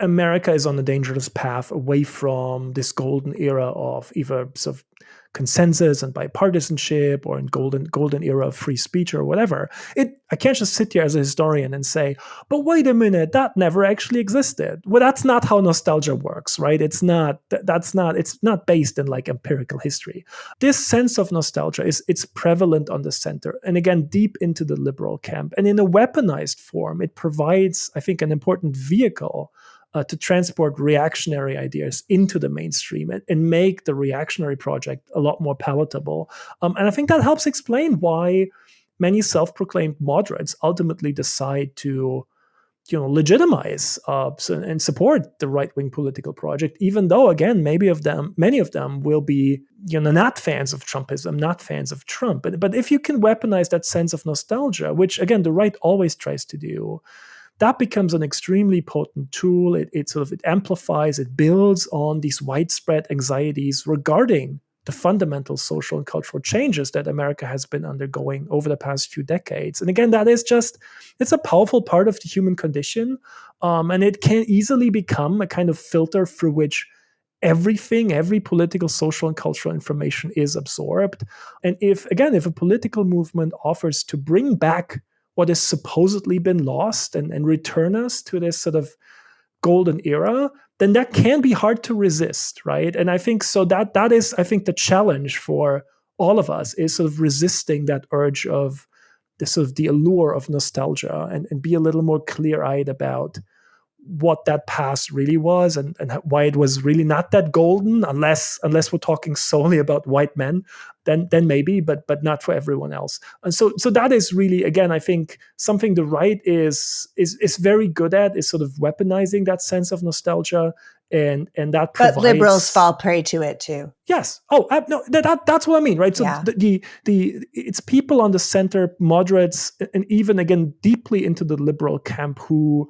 America is on a dangerous path away from this golden era of either sort of consensus and bipartisanship, or in golden era of free speech or whatever. I can't just sit here as a historian and say, but wait a minute, that never actually existed. Well, that's not how nostalgia works, right? It's not based in like empirical history. This sense of nostalgia it's prevalent on the center, and again, deep into the liberal camp. And in a weaponized form, it provides, I think, an important vehicle to transport reactionary ideas into the mainstream and make the reactionary project a lot more palatable. And I think that helps explain why many self-proclaimed moderates ultimately decide to, legitimize and support the right-wing political project, even though, again, many of them will be, not fans of Trumpism, not fans of Trump. But if you can weaponize that sense of nostalgia, which, again, the right always tries to do, that becomes an extremely potent tool. It amplifies, it builds on these widespread anxieties regarding the fundamental social and cultural changes that America has been undergoing over the past few decades. And again, it's a powerful part of the human condition. And it can easily become a kind of filter through which every political, social, and cultural information is absorbed. And if a political movement offers to bring back what has supposedly been lost and return us to this sort of golden era, then that can be hard to resist, right? And I think so that is, I think, the challenge for all of us is sort of resisting that urge of the sort of the allure of nostalgia and be a little more clear-eyed about what that past really was and why it was really not that golden, unless we're talking solely about white men, then maybe, but not for everyone else. And so that is really, again, I think something the right is very good at, is sort of weaponizing that sense of nostalgia, and that provides. But liberals fall prey to it too. Yes. Oh, no, that's what I mean, right? So Yeah. the it's people on the center, moderates, and even again deeply into the liberal camp who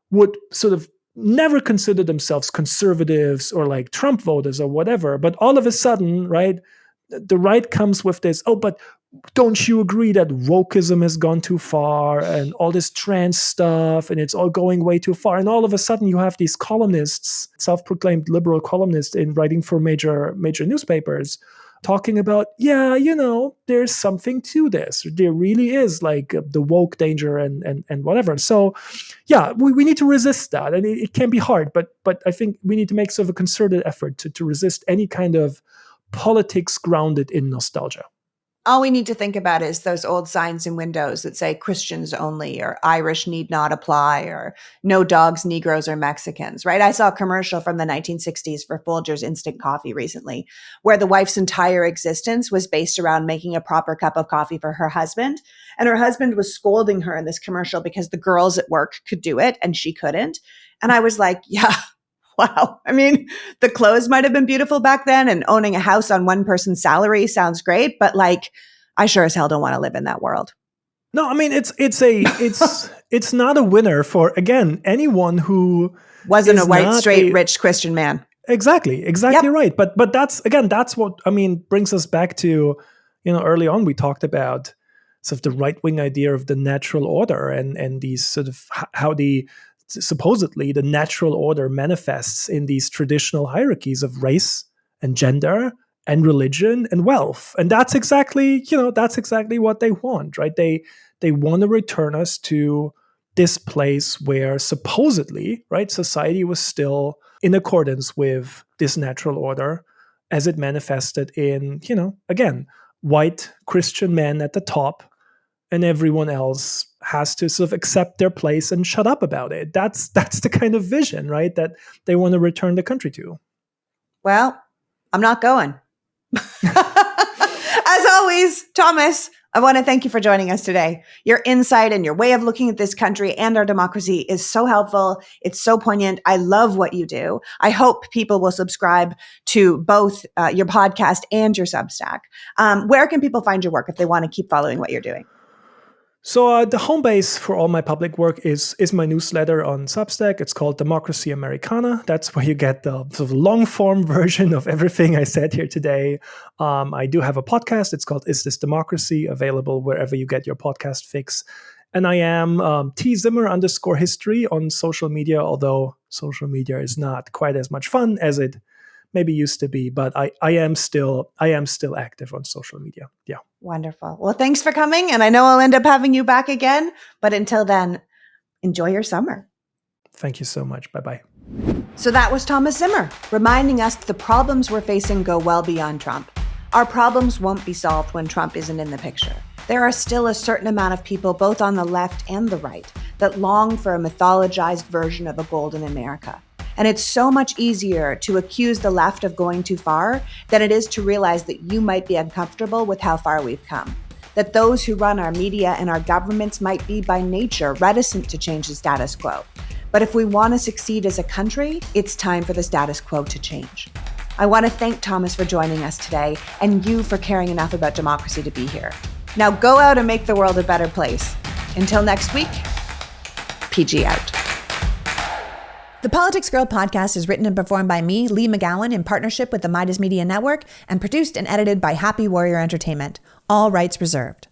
would sort of never consider themselves conservatives or like Trump voters or whatever. But all of a sudden, right, the right comes with this, oh, but don't you agree that wokeism has gone too far and all this trans stuff and it's all going way too far? And all of a sudden you have these columnists, self-proclaimed liberal columnists in writing for major newspapers, talking about, there's something to this. There really is like the woke danger and whatever. So, yeah, we need to resist that. And it can be hard, but I think we need to make sort of a concerted effort to resist any kind of politics grounded in nostalgia. All we need to think about is those old signs in windows that say Christians only, or Irish need not apply, or no dogs, Negroes, or Mexicans, right? I saw a commercial from the 1960s for Folgers Instant Coffee recently, where the wife's entire existence was based around making a proper cup of coffee for her husband. And her husband was scolding her in this commercial because the girls at work could do it and she couldn't. And I was like, yeah. Wow. I mean, the clothes might have been beautiful back then, and owning a house on one person's salary sounds great, but like, I sure as hell don't want to live in that world. No, I mean, it's not a winner for, again, anyone who wasn't a white, straight, rich Christian man. Exactly yep. Right. But that's what, I mean, brings us back to, early on we talked about sort of the right-wing idea of the natural order and these sort of how supposedly the natural order manifests in these traditional hierarchies of race and gender and religion and wealth. And that's exactly what they want, right? They want to return us to this place where supposedly, right, society was still in accordance with this natural order as it manifested in, again, white Christian men at the top, and everyone else has to sort of accept their place and shut up about it. That's the kind of vision, right, that they want to return the country to. Well, I'm not going. As always, Thomas, I want to thank you for joining us today. Your insight and your way of looking at this country and our democracy is so helpful. It's so poignant. I love what you do. I hope people will subscribe to both your podcast and your Substack. Where can people find your work if they want to keep following what you're doing? So the home base for all my public work is my newsletter on Substack. It's called Democracy Americana. That's where you get the sort of long-form version of everything I said here today. I do have a podcast. It's called Is This Democracy? Available wherever you get your podcast fix. And I am tzimmer_history on social media, although social media is not quite as much fun as it maybe used to be, but I am still active on social media. Yeah. Wonderful. Well, thanks for coming. And I know I'll end up having you back again, but until then, enjoy your summer. Thank you so much. Bye-bye. So that was Thomas Zimmer, reminding us the problems we're facing go well beyond Trump. Our problems won't be solved when Trump isn't in the picture. There are still a certain amount of people, both on the left and the right, that long for a mythologized version of a golden America. And it's so much easier to accuse the left of going too far than it is to realize that you might be uncomfortable with how far we've come. That those who run our media and our governments might be by nature reticent to change the status quo. But if we want to succeed as a country, it's time for the status quo to change. I want to thank Thomas for joining us today and you for caring enough about democracy to be here. Now go out and make the world a better place. Until next week, PG out. The Politics Girl podcast is written and performed by me, Lee McGowan, in partnership with the Midas Media Network, and produced and edited by Happy Warrior Entertainment. All rights reserved.